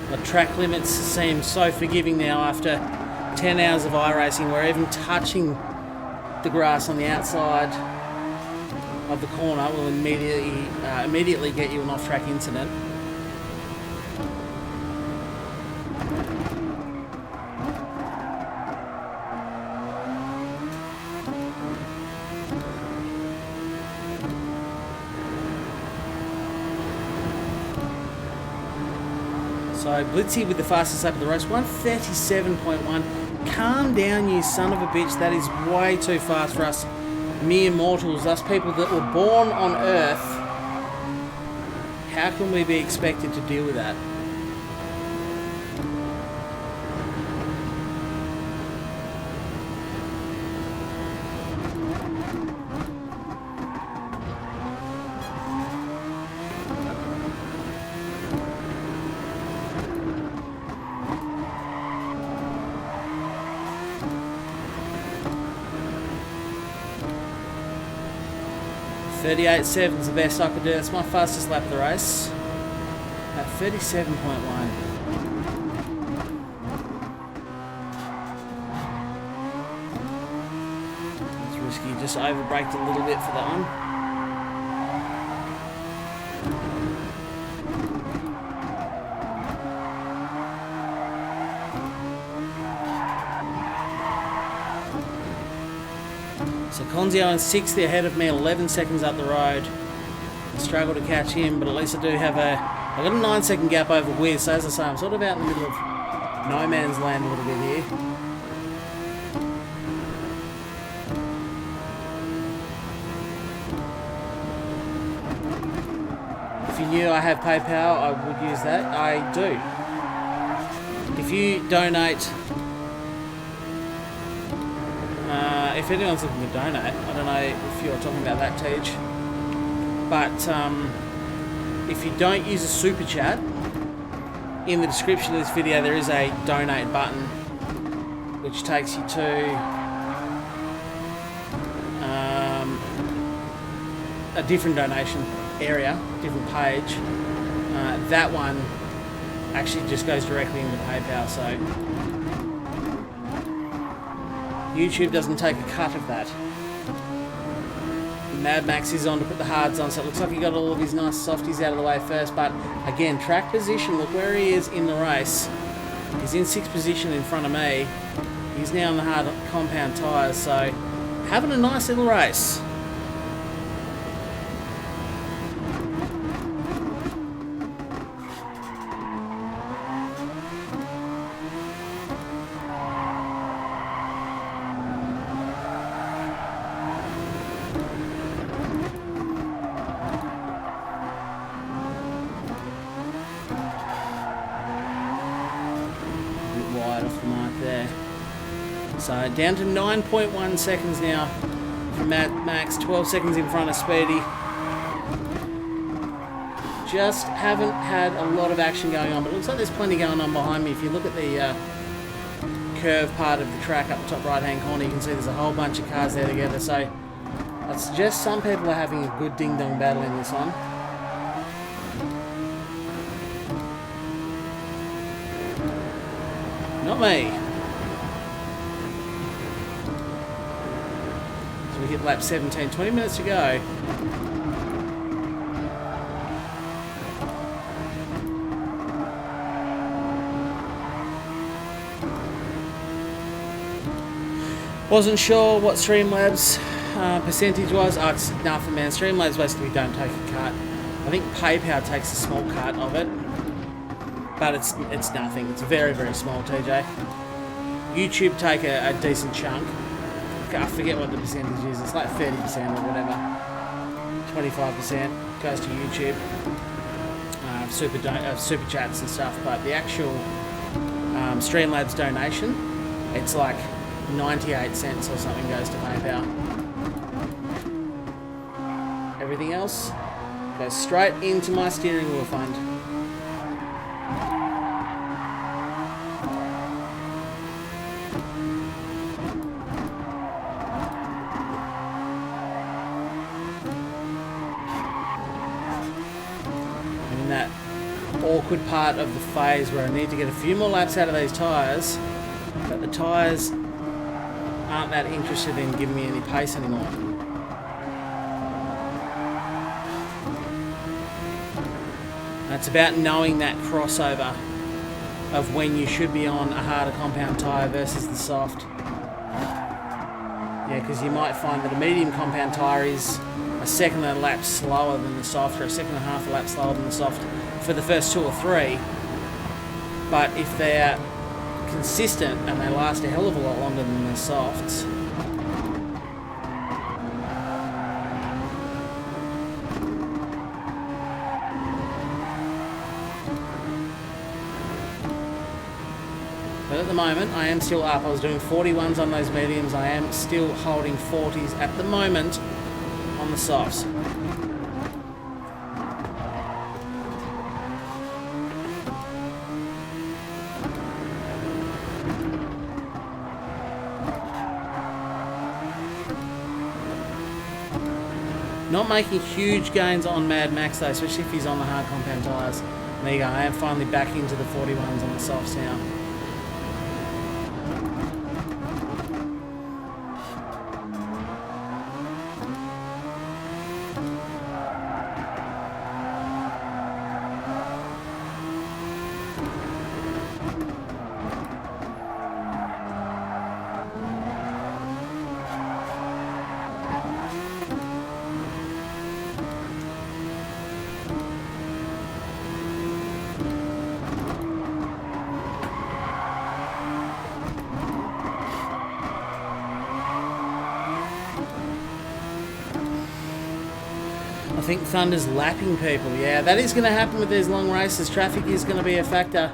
The track limits seem so forgiving now after 10 hours of iRacing, where even touching the grass on the outside of the corner will immediately get you an off-track incident. So Blitzy with the fastest lap of the race, 1:37.1. Calm down, you son of a bitch. That is way too fast for us mere mortals, us people that were born on Earth. How can we be expected to deal with that? .38.7 is the best I could do. That's my fastest lap of the race. At 37.1. It's risky. Just over-braked a little bit for that one. So Conzio in 6th ahead of me, 11 seconds up the road. I struggle to catch him, but at least I do have I've got a 9-second gap over Wiz, so as I say, I'm sort of out in the middle of no man's land a little bit here. If you knew I have PayPal, I would use that. I do. If you donate... if anyone's looking to donate, I don't know if you're talking about that, Tej, but if you don't use a super chat, in the description of this video there is a donate button which takes you to a different donation area, different page. That one actually just goes directly into PayPal, so YouTube doesn't take a cut of that. Mad Max is on to put the hards on, so it looks like he got all of his nice softies out of the way first, but again, track position, look where he is in the race. He's in 6th position in front of me. He's now on the hard compound tyres, so having a nice little race. Off the mark there. So down to 9.1 seconds now from Mad Max, 12 seconds in front of Speedy. Just haven't had a lot of action going on, but it looks like there's plenty going on behind me. If you look at the curve part of the track up the top right hand corner, you can see there's a whole bunch of cars there together, so I'd suggest some people are having a good ding dong battle in this one. Not me. So we hit lap 17, 20 minutes to go. Wasn't sure what Streamlabs percentage was. Oh, it's nothing, man. Streamlabs basically don't take a cut. I think PayPal takes a small cut of it. but it's nothing. It's very, very small, TJ. YouTube take a decent chunk. I forget what the percentage is. It's like 30% or whatever. 25% goes to YouTube. Super chats and stuff, but the actual Streamlabs donation, it's like 98 cents or something goes to PayPal. Everything else goes straight into my steering wheel fund. And in that awkward part of the phase where I need to get a few more laps out of these tyres, but the tyres aren't that interested in giving me any pace anymore. And it's about knowing that crossover of when you should be on a harder compound tyre versus the soft. Yeah, because you might find that a medium compound tyre is a second and a lap slower than the soft, or a second and a half a lap slower than the soft for the first 2 or 3. But if they're consistent and they last a hell of a lot longer than the softs, but at the moment I am still up. I was doing 41s on those mediums. I am still holding 40s at the moment on the softs. Not making huge gains on Mad Max though, especially if he's on the hard compound tyres. And there you go, I am finally back into the 41s on the softs now. I think Thunder's lapping people. Yeah, that is going to happen with these long races. Traffic is going to be a factor.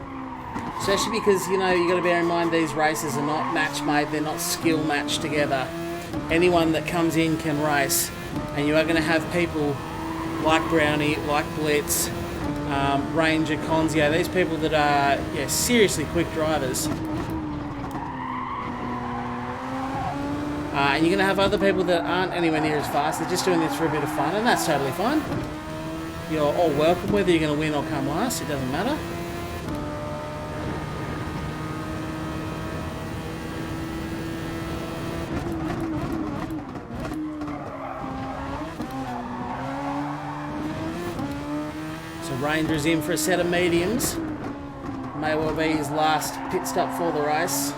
Especially because, you know, you've got to bear in mind these races are not match made. They're not skill matched together. Anyone that comes in can race. And you are going to have people like Brownie, like Blitz, Ranger, Conzio. These people that are seriously quick drivers. And you're going to have other people that aren't anywhere near as fast. They're just doing this for a bit of fun, and that's totally fine. You're all welcome, whether you're going to win or come last. It doesn't matter. So Ranger's in for a set of mediums. May well be his last pit stop for the race.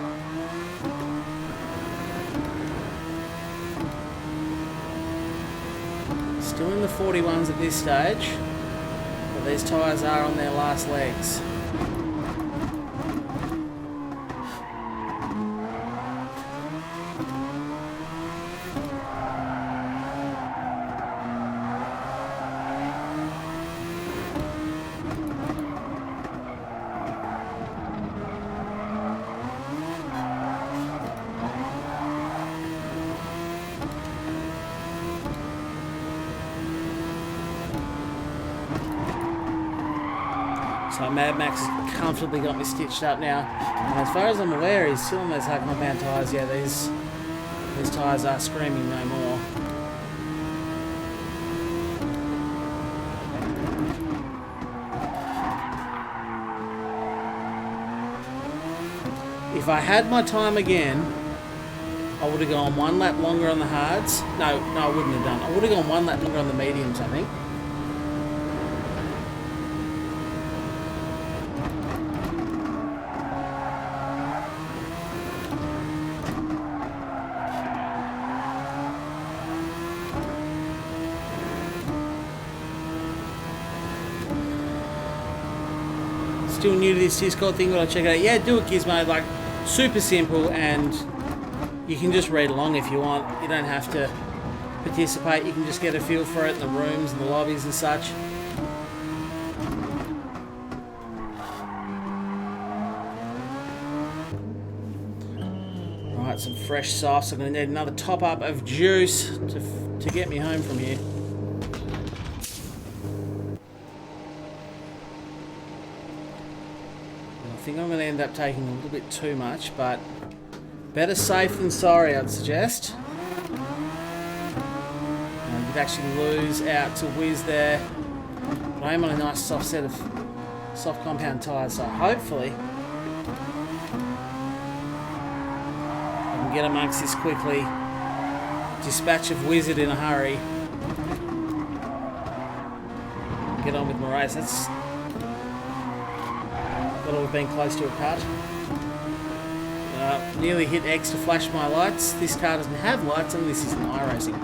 Still in the 41s at this stage, but these tyres are on their last legs. So Mad Max has comfortably got me stitched up now. And as far as I'm aware, he's still on those hard compound tyres. Yeah, these tyres are screaming no more. If I had my time again, I would have gone 1 lap longer on the hards. No, I wouldn't have done. I would have gone 1 lap longer on the mediums, I think. still new to this Discord thing, gotta check it out. Yeah, do it, Gizmo. Like, super simple, and you can just read along if you want. You don't have to participate. You can just get a feel for it in the rooms and the lobbies and such. Right, some fresh sauce. I'm going to need another top up of juice to get me home from here. I think I'm going to end up taking a little bit too much, but better safe than sorry, I'd suggest. You'd actually lose out to Whiz there. But I am on a nice soft set of soft compound tyres, so hopefully I can get amongst this quickly. Dispatch of Wizard in a hurry. Get on with my race. That's got to have been close to a cut. Nearly hit X to flash my lights. This car doesn't have lights, and this isn't iRacing.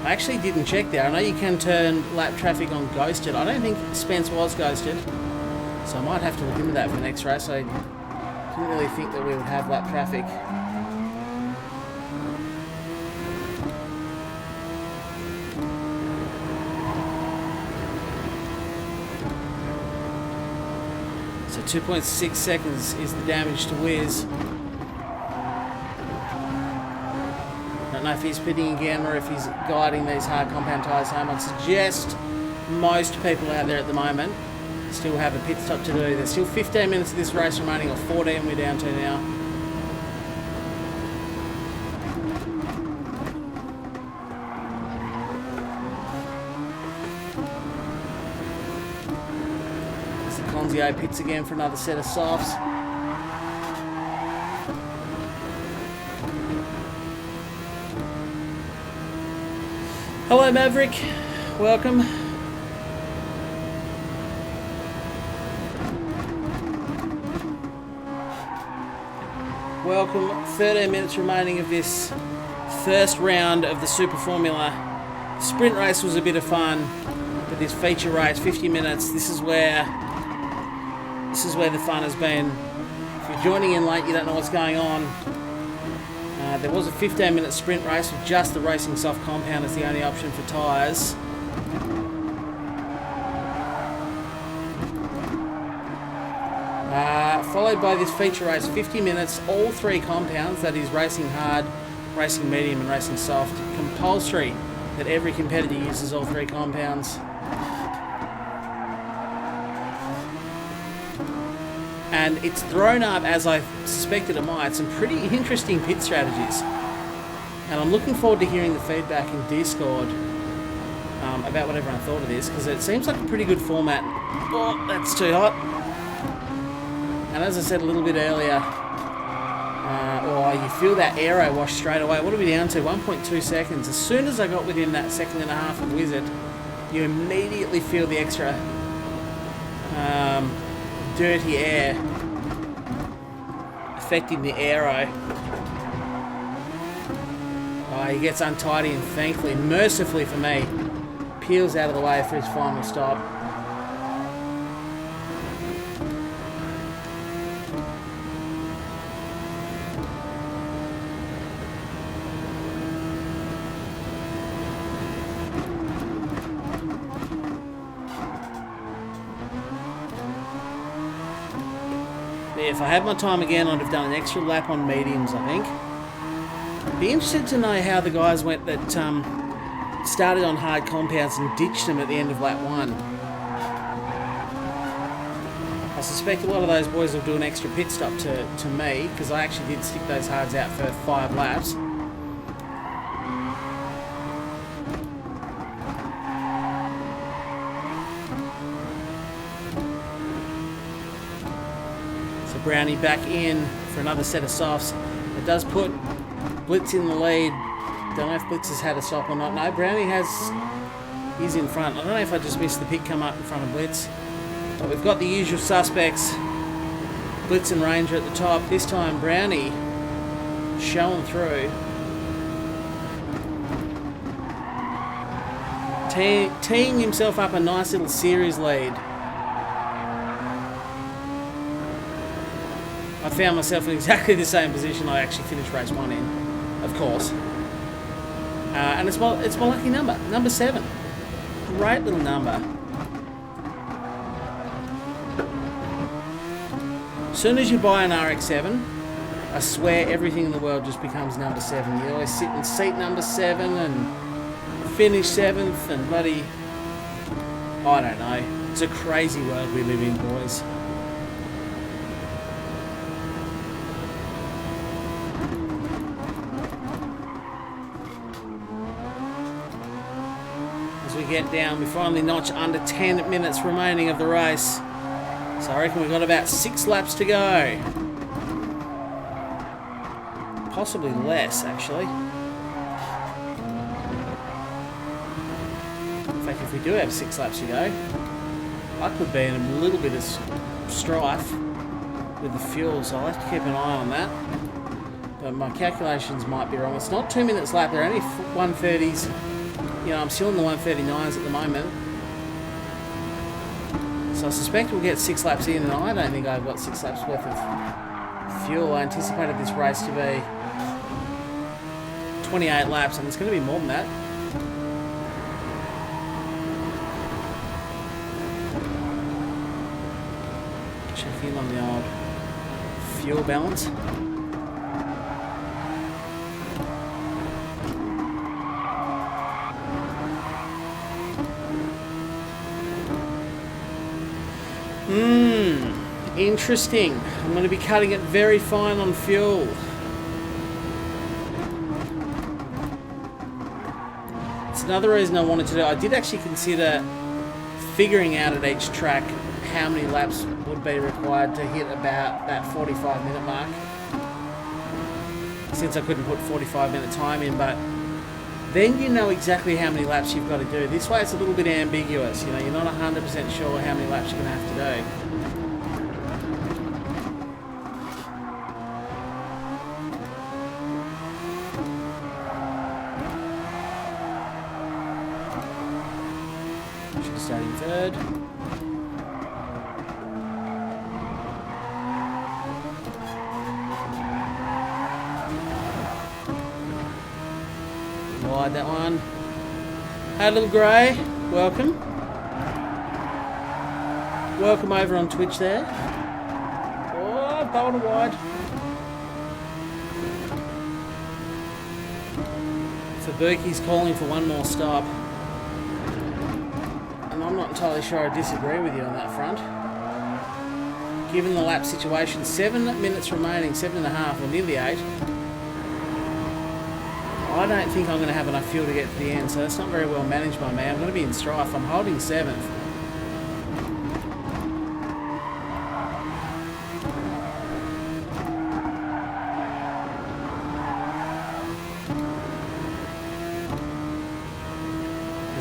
I actually didn't check there. I know you can turn lap traffic on ghosted. I don't think Spence was ghosted, so I might have to look into that for the next race. I didn't really think that we would have lap traffic. So 2.6 seconds is the damage to Wiz. I don't know if he's pitting again or if he's guiding these hard compound tyres home. I'd suggest most people out there at the moment still have a pit stop to do. There's still 15 minutes of this race remaining, or 14 we're down to now. There's the Conzio pits again for another set of softs. Hello Maverick, welcome. Welcome. 13 minutes remaining of this first round of the Super Formula. Sprint race was a bit of fun, but this feature race, 50 minutes, this is where the fun has been. If you're joining in late, you don't know what's going on. There was a 15-minute sprint race with just the racing soft compound as the only option for tyres. Followed by this feature race, 50 minutes, all three compounds, that is racing hard, racing medium and racing soft. Compulsory that every competitor uses all three compounds. And it's thrown up, as I suspected it might, some pretty interesting pit strategies. And I'm looking forward to hearing the feedback in Discord about what everyone thought of this, because it seems like a pretty good format. Oh, that's too hot. And as I said a little bit earlier, you feel that aero wash straight away. What are we down to? 1.2 seconds. As soon as I got within that second and a half of Wizard, you immediately feel the extra dirty air affecting the aero. He gets untidy and thankfully, mercifully for me, peels out of the way for his final stop. If I had my time again, I'd have done an extra lap on mediums, I think. Be interested to know how the guys went that started on hard compounds and ditched them at the end of lap 1. I suspect a lot of those boys will do an extra pit stop to me, because I actually did stick those hards out for 5 laps. Brownie back in for another set of softs. It does put Blitz in the lead. Don't know if Blitz has had a stop or not. No, Brownie he's in front. I don't know if I just missed the pit come up in front of Blitz. But we've got the usual suspects, Blitz and Ranger at the top. This time Brownie showing through. teeing himself up a nice little series lead. I found myself in exactly the same position I actually finished race 1 in, of course. And it's my lucky number, number 7. Great little number. As soon as you buy an RX-7, I swear everything in the world just becomes number 7. You always sit in seat number 7 and finish 7th and bloody... I don't know. It's a crazy world we live in, boys. As we get down, we finally notch under 10 minutes remaining of the race. So I reckon we've got about 6 laps to go. Possibly less, actually. In fact, if we do have 6 laps to go, I could be in a little bit of strife with the fuel, so I'll have to keep an eye on that. But my calculations might be wrong. It's not 2 minutes lap, they're only 130s. You know, I'm still in the 139s at the moment. So I suspect we'll get 6 laps in, and I don't think I've got 6 laps worth of fuel. I anticipated this race to be 28 laps, and it's going to be more than that. Check in on the old fuel balance. Interesting. I'm going to be cutting it very fine on fuel. It's another reason I wanted to do. I did actually consider figuring out at each track how many laps would be required to hit about that 45-minute mark. Since I couldn't put 45-minute time in, but then you know exactly how many laps you've got to do. This way it's a little bit ambiguous. You know, you're not 100% sure how many laps you're going to have to do. Starting third. Wide that one. Hey, little grey, welcome. Welcome over on Twitch there. Oh, bowled wide. Fabuki's calling for one more stop. I'm not entirely sure I disagree with you on that front. Given the lap situation, 7 minutes remaining, 7.5, or nearly 8. I don't think I'm going to have enough fuel to get to the end, so that's not very well managed by me. I'm going to be in strife. I'm holding 7th.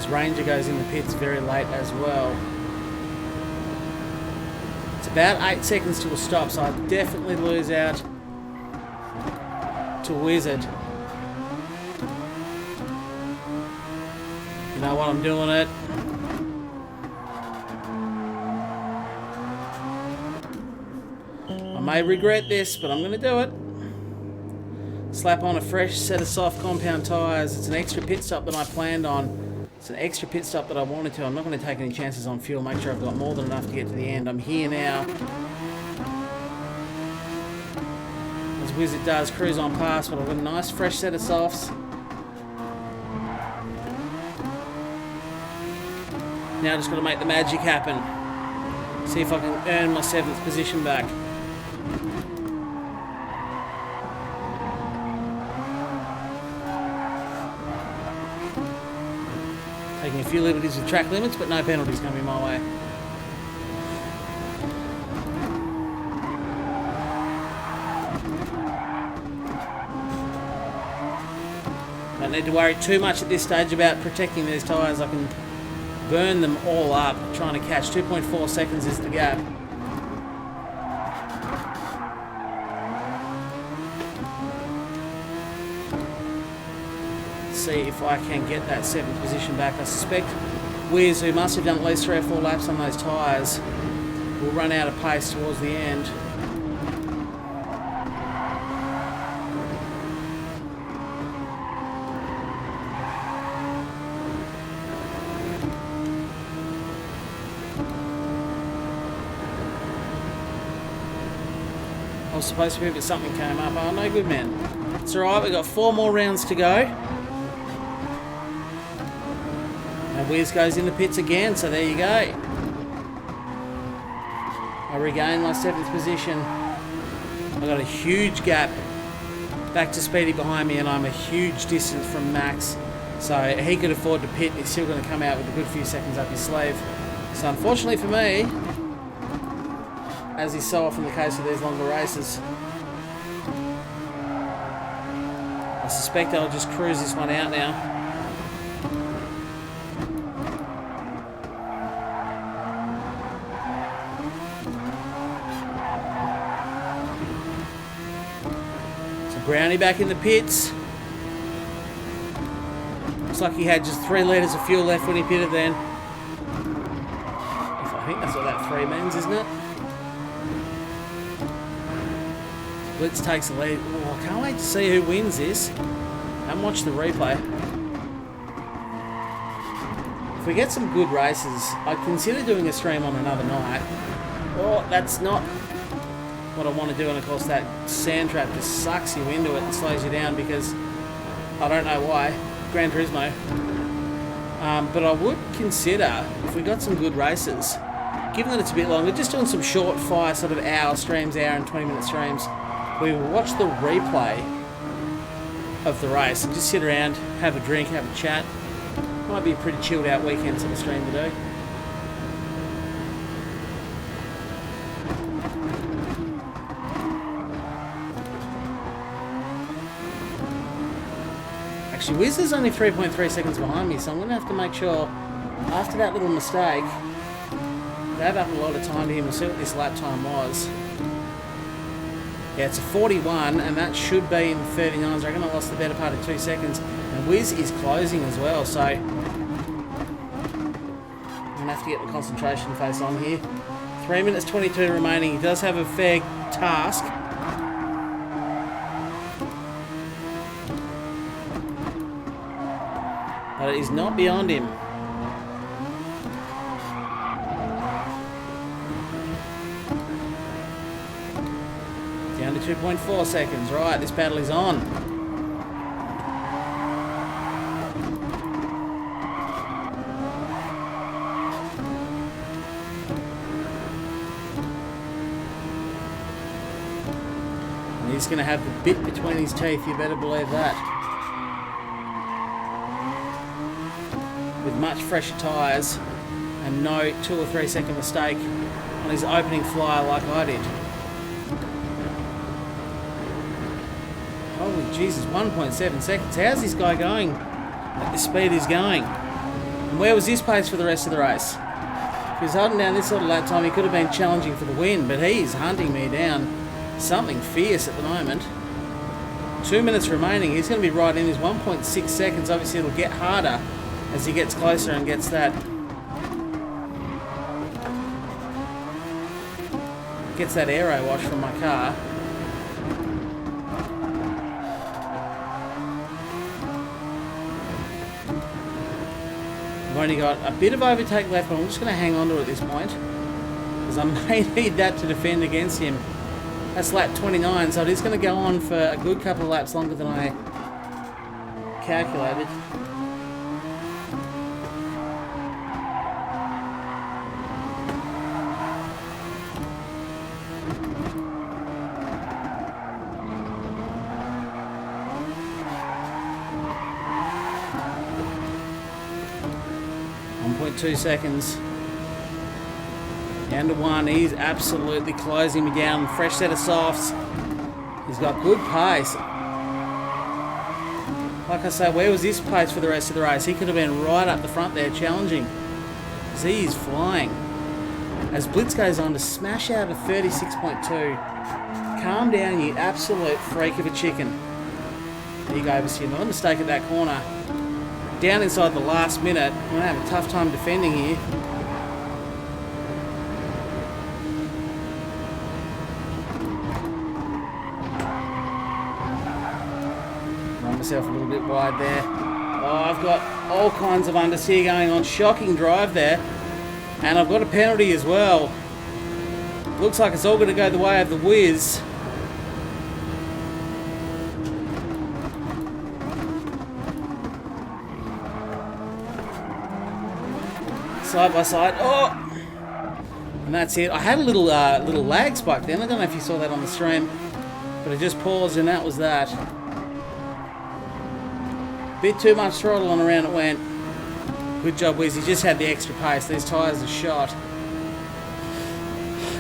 Ranger goes in the pits very late as well. It's about 8 seconds to a stop, so I definitely lose out to Wizard. You know what, I'm doing it. I may regret this, but I'm going to do it. Slap on a fresh set of soft compound tyres. It's an extra pit stop that I planned on. It's an extra pit stop that I wanted to. I'm not going to take any chances on fuel. Make sure I've got more than enough to get to the end. I'm here now. As Wizard does, cruise on past, but I've got a nice fresh set of softs. Now I just got to make the magic happen. See if I can earn my 7th position back. Taking a few liberties with track limits, but no penalties coming my way. Don't need to worry too much at this stage about protecting these tyres. I can burn them all up, trying to catch. 2.4 seconds is the gap. see if I can get that 7th position back. I suspect Wiz, who must have done at least 3 or 4 laps on those tyres, will run out of pace towards the end. I was supposed to be, but something came up. Oh, no good, man. It's alright, we've got 4 more rounds to go. And Wiz goes in the pits again, so there you go. I regain my 7th position. I've got a huge gap back to Speedy behind me, and I'm a huge distance from Max. So he could afford to pit, and he's still going to come out with a good few seconds up his sleeve. So unfortunately for me, as is so often the case with these longer races, I suspect I'll just cruise this one out now. So Brownie back in the pits. Looks like he had just 3 litres of fuel left when he pitted then. I think that's what that 3 means, isn't it? Blitz takes the lead. Oh, I can't wait to see who wins this and watch the replay. If we get some good races, I'd consider doing a stream on another night. Oh, that's not what I want to do, and of course that sand trap just sucks you into it and slows you down because I don't know why. Gran Turismo. But I would consider, if we got some good races, given that it's a bit longer, just doing some short fire sort of hour streams, hour and 20-minute streams. We will watch the replay of the race and just sit around, have a drink, have a chat. Might be a pretty chilled out weekend sort of stream to do. Actually, Wiz is only 3.3 seconds behind me, so I'm going to have to make sure, after that little mistake, they've up a lot of time to him. We'll see what this lap time was. Yeah, it's a 41, and that should be in the 39s. I reckon I lost the better part of 2 seconds. And Wiz is closing as well, so I'm going to have to get the concentration face on here. 3 minutes 22 remaining. He does have a fair task. But it is not beyond him. Down to 2.4 seconds. Right, this battle is on. And he's going to have the bit between his teeth, you better believe that. With much fresher tyres and no 2 or 3 second mistake on his opening flyer like I did. Holy Jesus, 1.7 seconds. How's this guy going at the speed he's going? And where was his pace for the rest of the race? If he was holding down this sort of lap time, he could have been challenging for the win, but he's hunting me down. Something fierce at the moment. 2 minutes remaining. He's going to be right in his 1.6 seconds. Obviously, it'll get harder as he gets closer and gets that aero wash from my car. I've only got a bit of overtake left, but I'm just going to hang on to it at this point because I may need that to defend against him. That's lap 29, so it is going to go on for a good couple of laps longer than I calculated. .2 seconds. Down to 1. He's absolutely closing me down. Fresh set of softs. He's got good pace. Like I say, where was his pace for the rest of the race? He could have been right up the front there challenging. He is flying. As Blitz goes on to smash out a 36.2. Calm down, you absolute freak of a chicken. There you go, Basile. Another mistake at that corner. down inside the last minute. I'm going to have a tough time defending here. Run myself a little bit wide there. Oh, I've got all kinds of understeer going on. Shocking drive there. And I've got a penalty as well. Looks like it's all going to go the way of the Wiz. Side by side. Oh! And that's it. I had a little lag spike then. I don't know if you saw that on the stream. But I just paused and that was that. Bit too much throttle on around it went. Good job, Wiz. He just had the extra pace. These tyres are shot.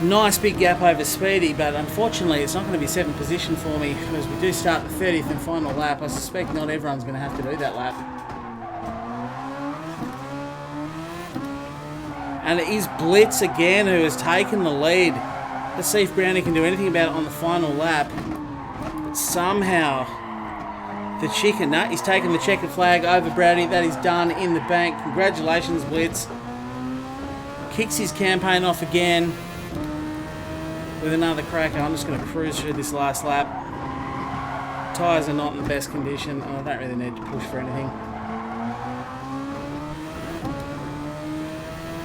Nice big gap over Speedy, but unfortunately it's not going to be 7th position for me because we do start the 30th and final lap. I suspect not everyone's going to have to do that lap. And it is Blitz again who has taken the lead. Let's see if Brownie can do anything about it on the final lap. But somehow the chicken nut, he's taken the checkered flag over Brownie. That is done in the bank. Congratulations, Blitz. Kicks his campaign off again with another cracker. I'm just going to cruise through this last lap. Tyres are not in the best condition. I don't really need to push for anything.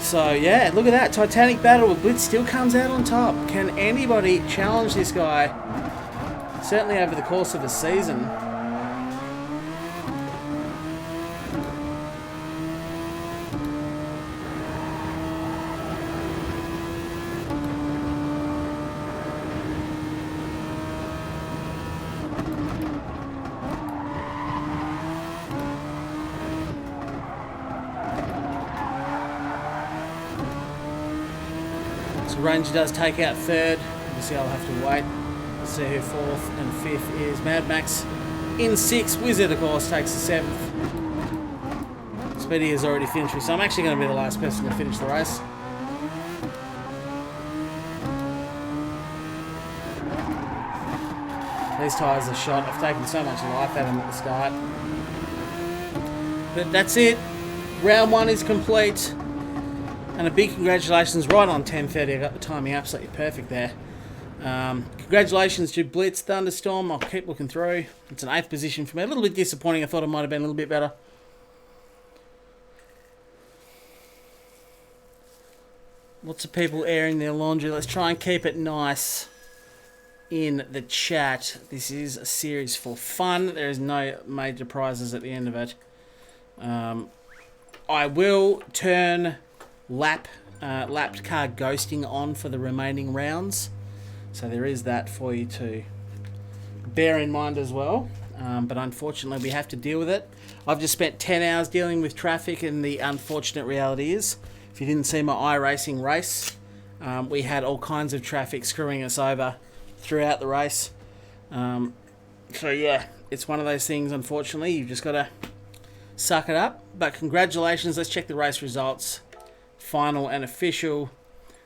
So yeah, look at that. Titanic battle with Blitz still comes out on top. Can anybody challenge this guy? Certainly over the course of the season. Ranger does take out 3rd. Obviously I'll have to wait. Let's see who 4th and 5th is. Mad Max in 6th. Wizard, of course, takes the 7th. Speedy has already finished me, so I'm actually going to be the last person to finish the race. These tyres are shot. I've taken so much life out of them at the start. But that's it. Round 1 is complete. And a big congratulations right on 10:30. I got the timing absolutely perfect there. Congratulations to Blitz, Thunderstorm. I'll keep looking through. It's an 8th position for me. A little bit disappointing. I thought it might have been a little bit better. Lots of people airing their laundry. Let's try and keep it nice in the chat. This is a series for fun. There is no major prizes at the end of it. I will turn lapped car ghosting on for the remaining rounds, so there is that for you to bear in mind as well. But unfortunately we have to deal with it. I've just spent 10 hours dealing with traffic, and the unfortunate reality is, if you didn't see my iRacing race, we had all kinds of traffic screwing us over throughout the race. So yeah, it's one of those things. Unfortunately, you've just got to suck it up. But congratulations. Let's check the race results. Final and official.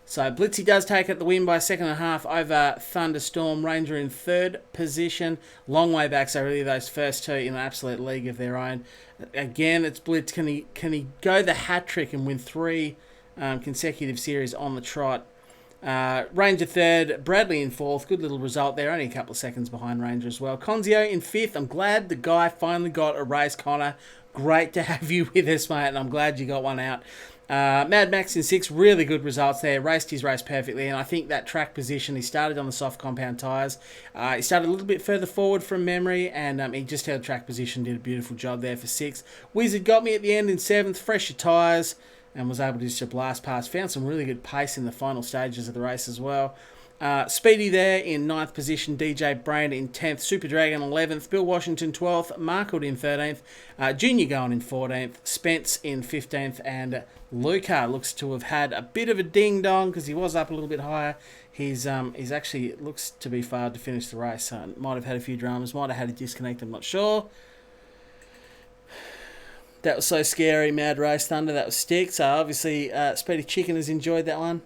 So Blitzy does take it the win by 2.5 over Thunderstorm. Ranger in 3rd position. Long way back, so really those first two in an absolute league of their own. Again, it's Blitz. Can he go the hat trick and win 3 consecutive series on the trot? Ranger 3rd, Bradley in 4th. Good little result there. Only a couple of seconds behind Ranger as well. Conzio in 5th. I'm glad the guy finally got a race, Connor. Great to have you with us, mate, and I'm glad you got one out. Mad Max in 6th, really good results there. Raced his race perfectly, and I think that track position, he started on the soft compound tyres. He started a little bit further forward from memory, and he just held track position, did a beautiful job there for 6th. Wizard got me at the end in 7th, fresher tyres, and was able to just blast past. Found some really good pace in the final stages of the race as well. Speedy there in 9th position, DJ Brain in 10th, Super Dragon 11th, Bill Washington 12th, Markwood in 13th, Junior going in 14th, Spence in 15th, and Luca looks to have had a bit of a ding-dong because he was up a little bit higher. He's actually looks to be failed to finish the race. Might have had a few dramas, might have had a disconnect, I'm not sure. That was so scary, Mad Race Thunder, that was stick. So obviously Speedy Chicken has enjoyed that one.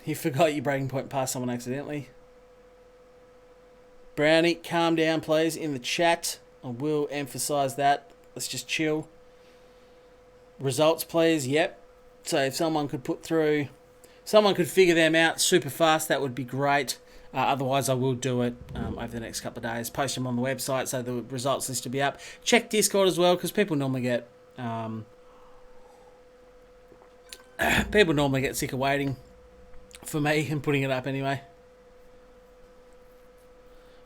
He forgot your breaking point past someone accidentally. Brownie, calm down, please, in the chat. I will emphasise that. Let's just chill. Results, please. Yep. So if someone could figure them out super fast, that would be great. Otherwise, I will do it over the next couple of days. Post them on the website so the results list will be up. Check Discord as well, because people normally get sick of waiting for me and putting it up anyway.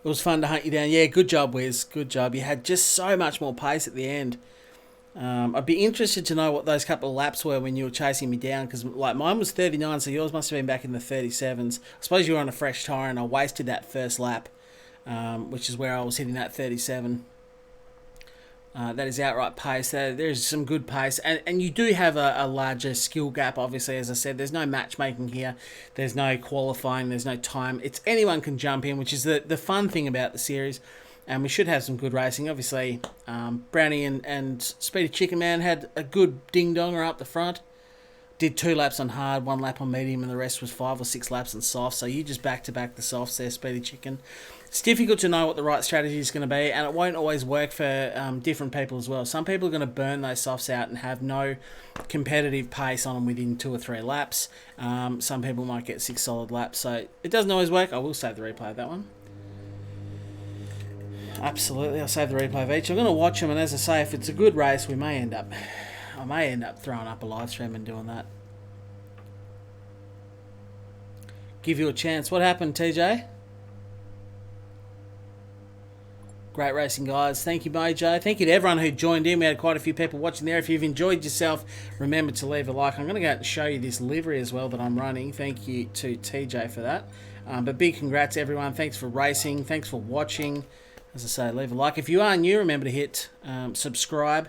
It was fun to hunt you down. Yeah, good job, Wiz. Good job. You had just so much more pace at the end. I'd be interested to know what those couple of laps were when you were chasing me down, because like mine was 39, so yours must have been back in the 37s. I suppose you were on a fresh tyre and I wasted that first lap, which is where I was hitting that 37. That is outright pace. There's some good pace, and you do have a larger skill gap, obviously. As I said, there's no matchmaking here. There's no qualifying. There's no time. It's anyone can jump in, which is the fun thing about the series. And we should have some good racing. Obviously, Brownie and Speedy Chicken Man had a good ding-donger up the front. Did 2 laps on hard, 1 lap on medium, and the rest was 5 or 6 laps on soft. So you just back-to-back the softs there, Speedy Chicken. It's difficult to know what the right strategy is going to be, and it won't always work for different people as well. Some people are going to burn those softs out and have no competitive pace on them within 2 or 3 laps. Some people might get 6 solid laps. So it doesn't always work. I will save the replay of that one. Absolutely, I'll save the replay of each. I'm going to watch them, and as I say, if it's a good race, I may end up throwing up a live stream and doing that. Give you a chance. What happened, TJ? Great racing, guys. Thank you, Mojo. Thank you to everyone who joined in. We had quite a few people watching there. If you've enjoyed yourself, remember to leave a like. I'm going to go out and show you this livery as well that I'm running. Thank you to TJ for that. But big congrats, everyone. Thanks for racing. Thanks for watching. As I say, leave a like. If you are new, remember to hit subscribe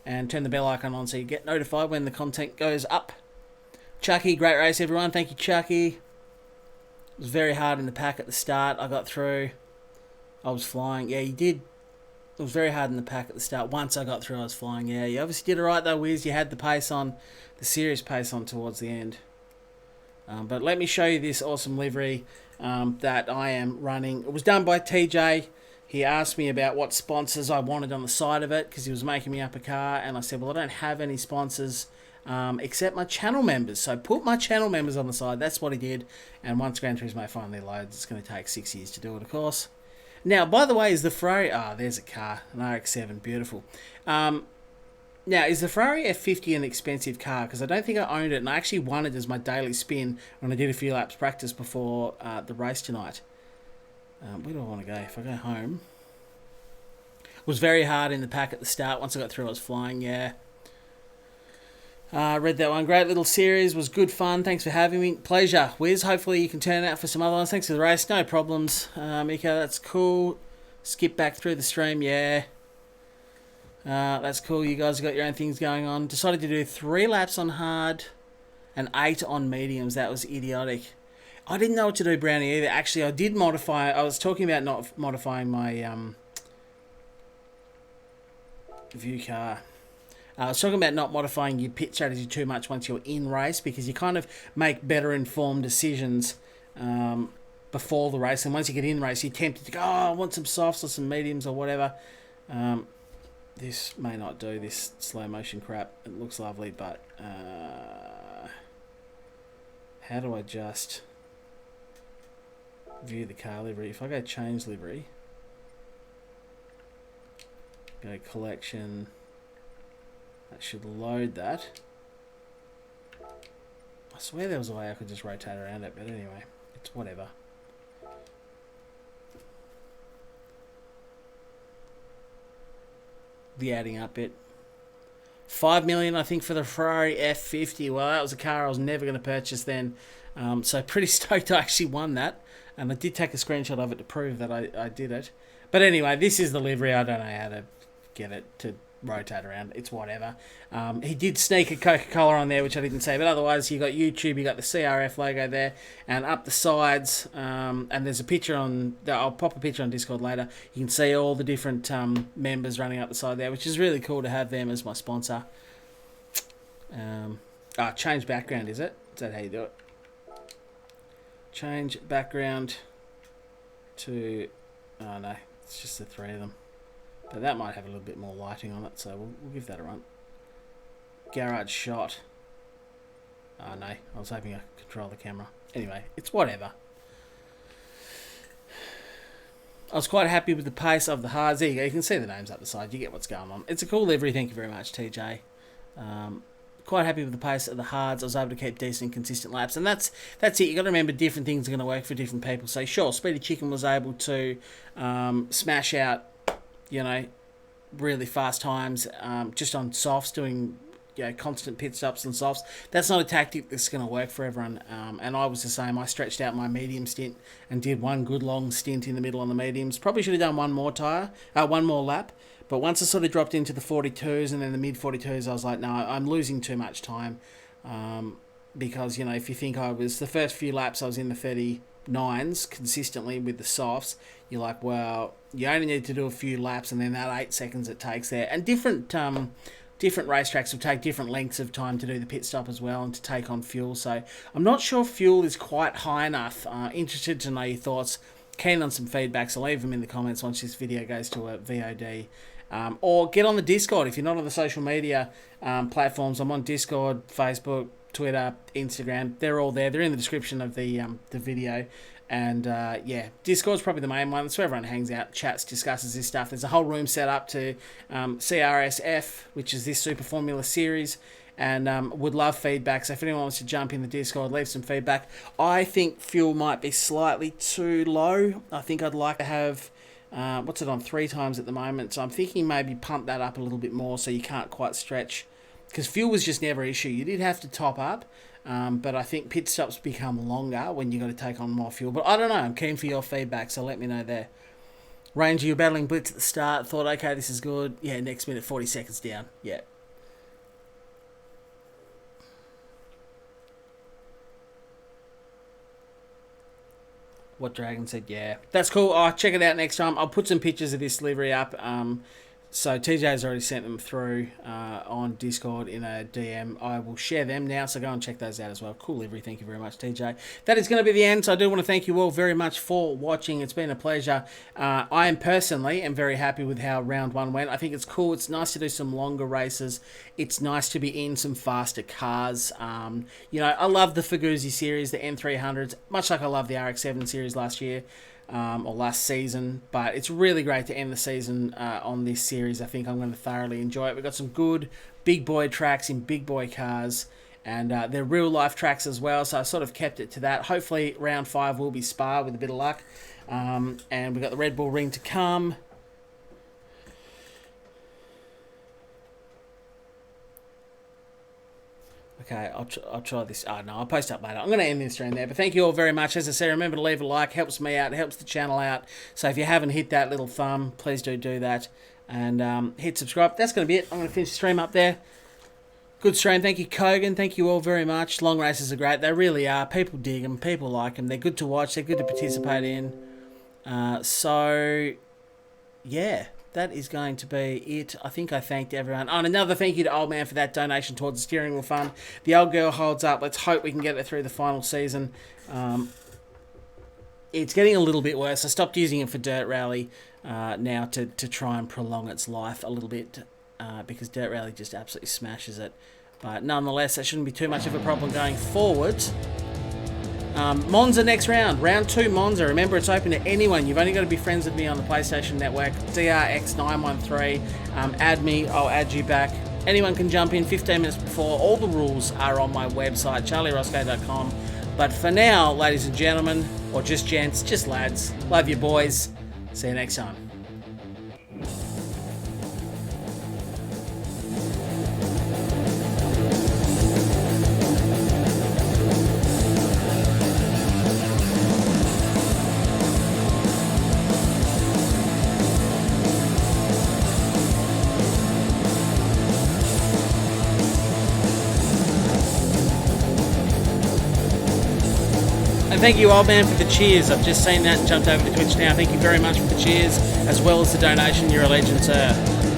and turn the bell icon on so you get notified when the content goes up. Chucky, great race, everyone. Thank you, Chucky. It was very hard in the pack at the start. I got through. I was flying. Yeah, you did. It was very hard in the pack at the start. Once I got through, I was flying. Yeah, you obviously did it right, though, Wiz. You had the pace on, the serious pace on towards the end. But let me show you this awesome livery that I am running. It was done by TJ. He asked me about what sponsors I wanted on the side of it because he was making me up a car, and I said, well, I don't have any sponsors except my channel members. So put my channel members on the side. That's what he did. And once Gran Turismo finally loads, it's going to take 6 years to do it, of course. Now, by the way, is the Ferrari... there's a car, an RX-7, beautiful. Now, is the Ferrari F50 an expensive car? Because I don't think I owned it, and I actually won it as my daily spin when I did a few laps practice before the race tonight. Where do I want to go? If I go home... It was very hard in the pack at the start. Once I got through, I was flying, yeah. Read that one. Great little series. Was good fun. Thanks for having me. Pleasure. Wiz, hopefully you can turn out for some other ones. Thanks for the race. No problems. Miko, that's cool. Skip back through the stream, yeah. That's cool. You guys have got your own things going on. Decided to do 3 laps on hard and 8 on mediums. That was idiotic. I didn't know what to do, Brownie, either. Actually, I did modify... I was talking about not modifying my view car. I was talking about not modifying your pit strategy too much once you're in race, because you kind of make better informed decisions before the race. And once you get in race, you're tempted to go, I want some softs or some mediums or whatever. This may not do, this slow motion crap. It looks lovely, but how do I just view the car livery? If I go change livery, go collection, that should load that. I swear there was a way I could just rotate around it, but anyway, it's whatever. The adding up bit. 5 million, I think, for the Ferrari F50. Well, that was a car I was never going to purchase then. So pretty stoked I actually won that. And I did take a screenshot of it to prove that I did it. But anyway, this is the livery. I don't know how to get it to rotate around. It's whatever. He did sneak a Coca-Cola on there, which I didn't say. But otherwise, you got YouTube, you got the CRF logo there. And up the sides, and there's a picture on... I'll pop a picture on Discord later. You can see all the different members running up the side there, which is really cool to have them as my sponsor. Change background, is it? Is that how you do it? Change background to... Oh, no. It's just the 3 of them. But that might have a little bit more lighting on it, so we'll give that a run. Garage shot. Oh no, I was hoping I could control the camera. Anyway, it's whatever. I was quite happy with the pace of the hards. There you go, you can see the names up the side. You get what's going on. It's a cool livery, thank you very much, TJ. Quite happy with the pace of the hards. I was able to keep decent, consistent laps, and that's it. You got to remember, different things are going to work for different people. So sure, Speedy Chicken was able to smash out, you know, really fast times just on softs, doing constant pit stops and softs. That's not a tactic that's going to work for everyone. And I was the same. I stretched out my medium stint and did one good long stint in the middle on the mediums. Probably should have done one more lap. But once I sort of dropped into the 42s and then the mid 42s, I was like, no, I'm losing too much time. Because, if you think the first few laps I was in the 39s consistently with the softs, you're like, well, you only need to do a few laps and then that 8 seconds it takes there. And different racetracks will take different lengths of time to do the pit stop as well and to take on fuel. So I'm not sure fuel is quite high enough. Interested to know your thoughts. Keen on some feedback, so leave them in the comments once this video goes to a VOD. Or get on the Discord if you're not on the social media platforms. I'm on Discord, Facebook, Twitter, Instagram. They're all there. They're in the description of the video. And Discord's probably the main one. That's where everyone hangs out, chats, discusses this stuff. There's a whole room set up to CRSF, which is this Super Formula series, and would love feedback. So if anyone wants to jump in the Discord, leave some feedback. I think fuel might be slightly too low. I think I'd like to have, what's it on, 3 times at the moment. So I'm thinking maybe pump that up a little bit more so you can't quite stretch. Because fuel was just never an issue. You did have to top up. But I think pit stops become longer when you got to take on more fuel. But I don't know. I'm keen for your feedback, so let me know there. Ranger, you're battling blitz at the start. Thought, okay, this is good. Yeah, next minute, 40 seconds down. Yeah. What Dragon said, yeah. That's cool. I'll check it out next time. I'll put some pictures of this livery up. So TJ's already sent them through on Discord in a DM. I will share them now, so go and check those out as well. Cool livery. Thank you very much, TJ. That is going to be the end, so I do want to thank you all very much for watching. It's been a pleasure. I am personally very happy with how round 1 went. I think it's cool. It's nice to do some longer races. It's nice to be in some faster cars. I love the Faguzi series, the M300s, much like I love the RX-7 series last year. Or last season, but it's really great to end the season on this series. I think I'm going to thoroughly enjoy it. We've got some good big boy tracks in big boy cars, and they're real life tracks as well, so I sort of kept it to that. Hopefully round 5 will be Spa with a bit of luck, and we've got the Red Bull Ring to come. Okay, I'll try this. Oh, no, I'll post up later. I'm going to end this stream there. But thank you all very much. As I said, remember to leave a like. Helps me out. It helps the channel out. So if you haven't hit that little thumb, please do that. And hit subscribe. That's going to be it. I'm going to finish the stream up there. Good stream. Thank you, Kogan. Thank you all very much. Long races are great. They really are. People dig them. People like them. They're good to watch. They're good to participate in. Yeah. That is going to be it. I think I thanked everyone. Oh, and another thank you to Old Man for that donation towards the steering wheel fund. The old girl holds up. Let's hope we can get it through the final season. It's getting a little bit worse. I stopped using it for Dirt Rally now to try and prolong its life a little bit because Dirt Rally just absolutely smashes it. But nonetheless, that shouldn't be too much of a problem going forward. Monza next round. Round 2 Monza. Remember, it's open to anyone. You've only got to be friends with me on the PlayStation Network. DRX913. Add me. I'll add you back. Anyone can jump in 15 minutes before. All the rules are on my website, charlieroscoe.com. But for now, ladies and gentlemen, or just gents, just lads, love you boys. See you next time. And thank you, Old Man, for the cheers. I've just seen that and jumped over to Twitch now. Thank you very much for the cheers, as well as the donation. You're a legend, sir.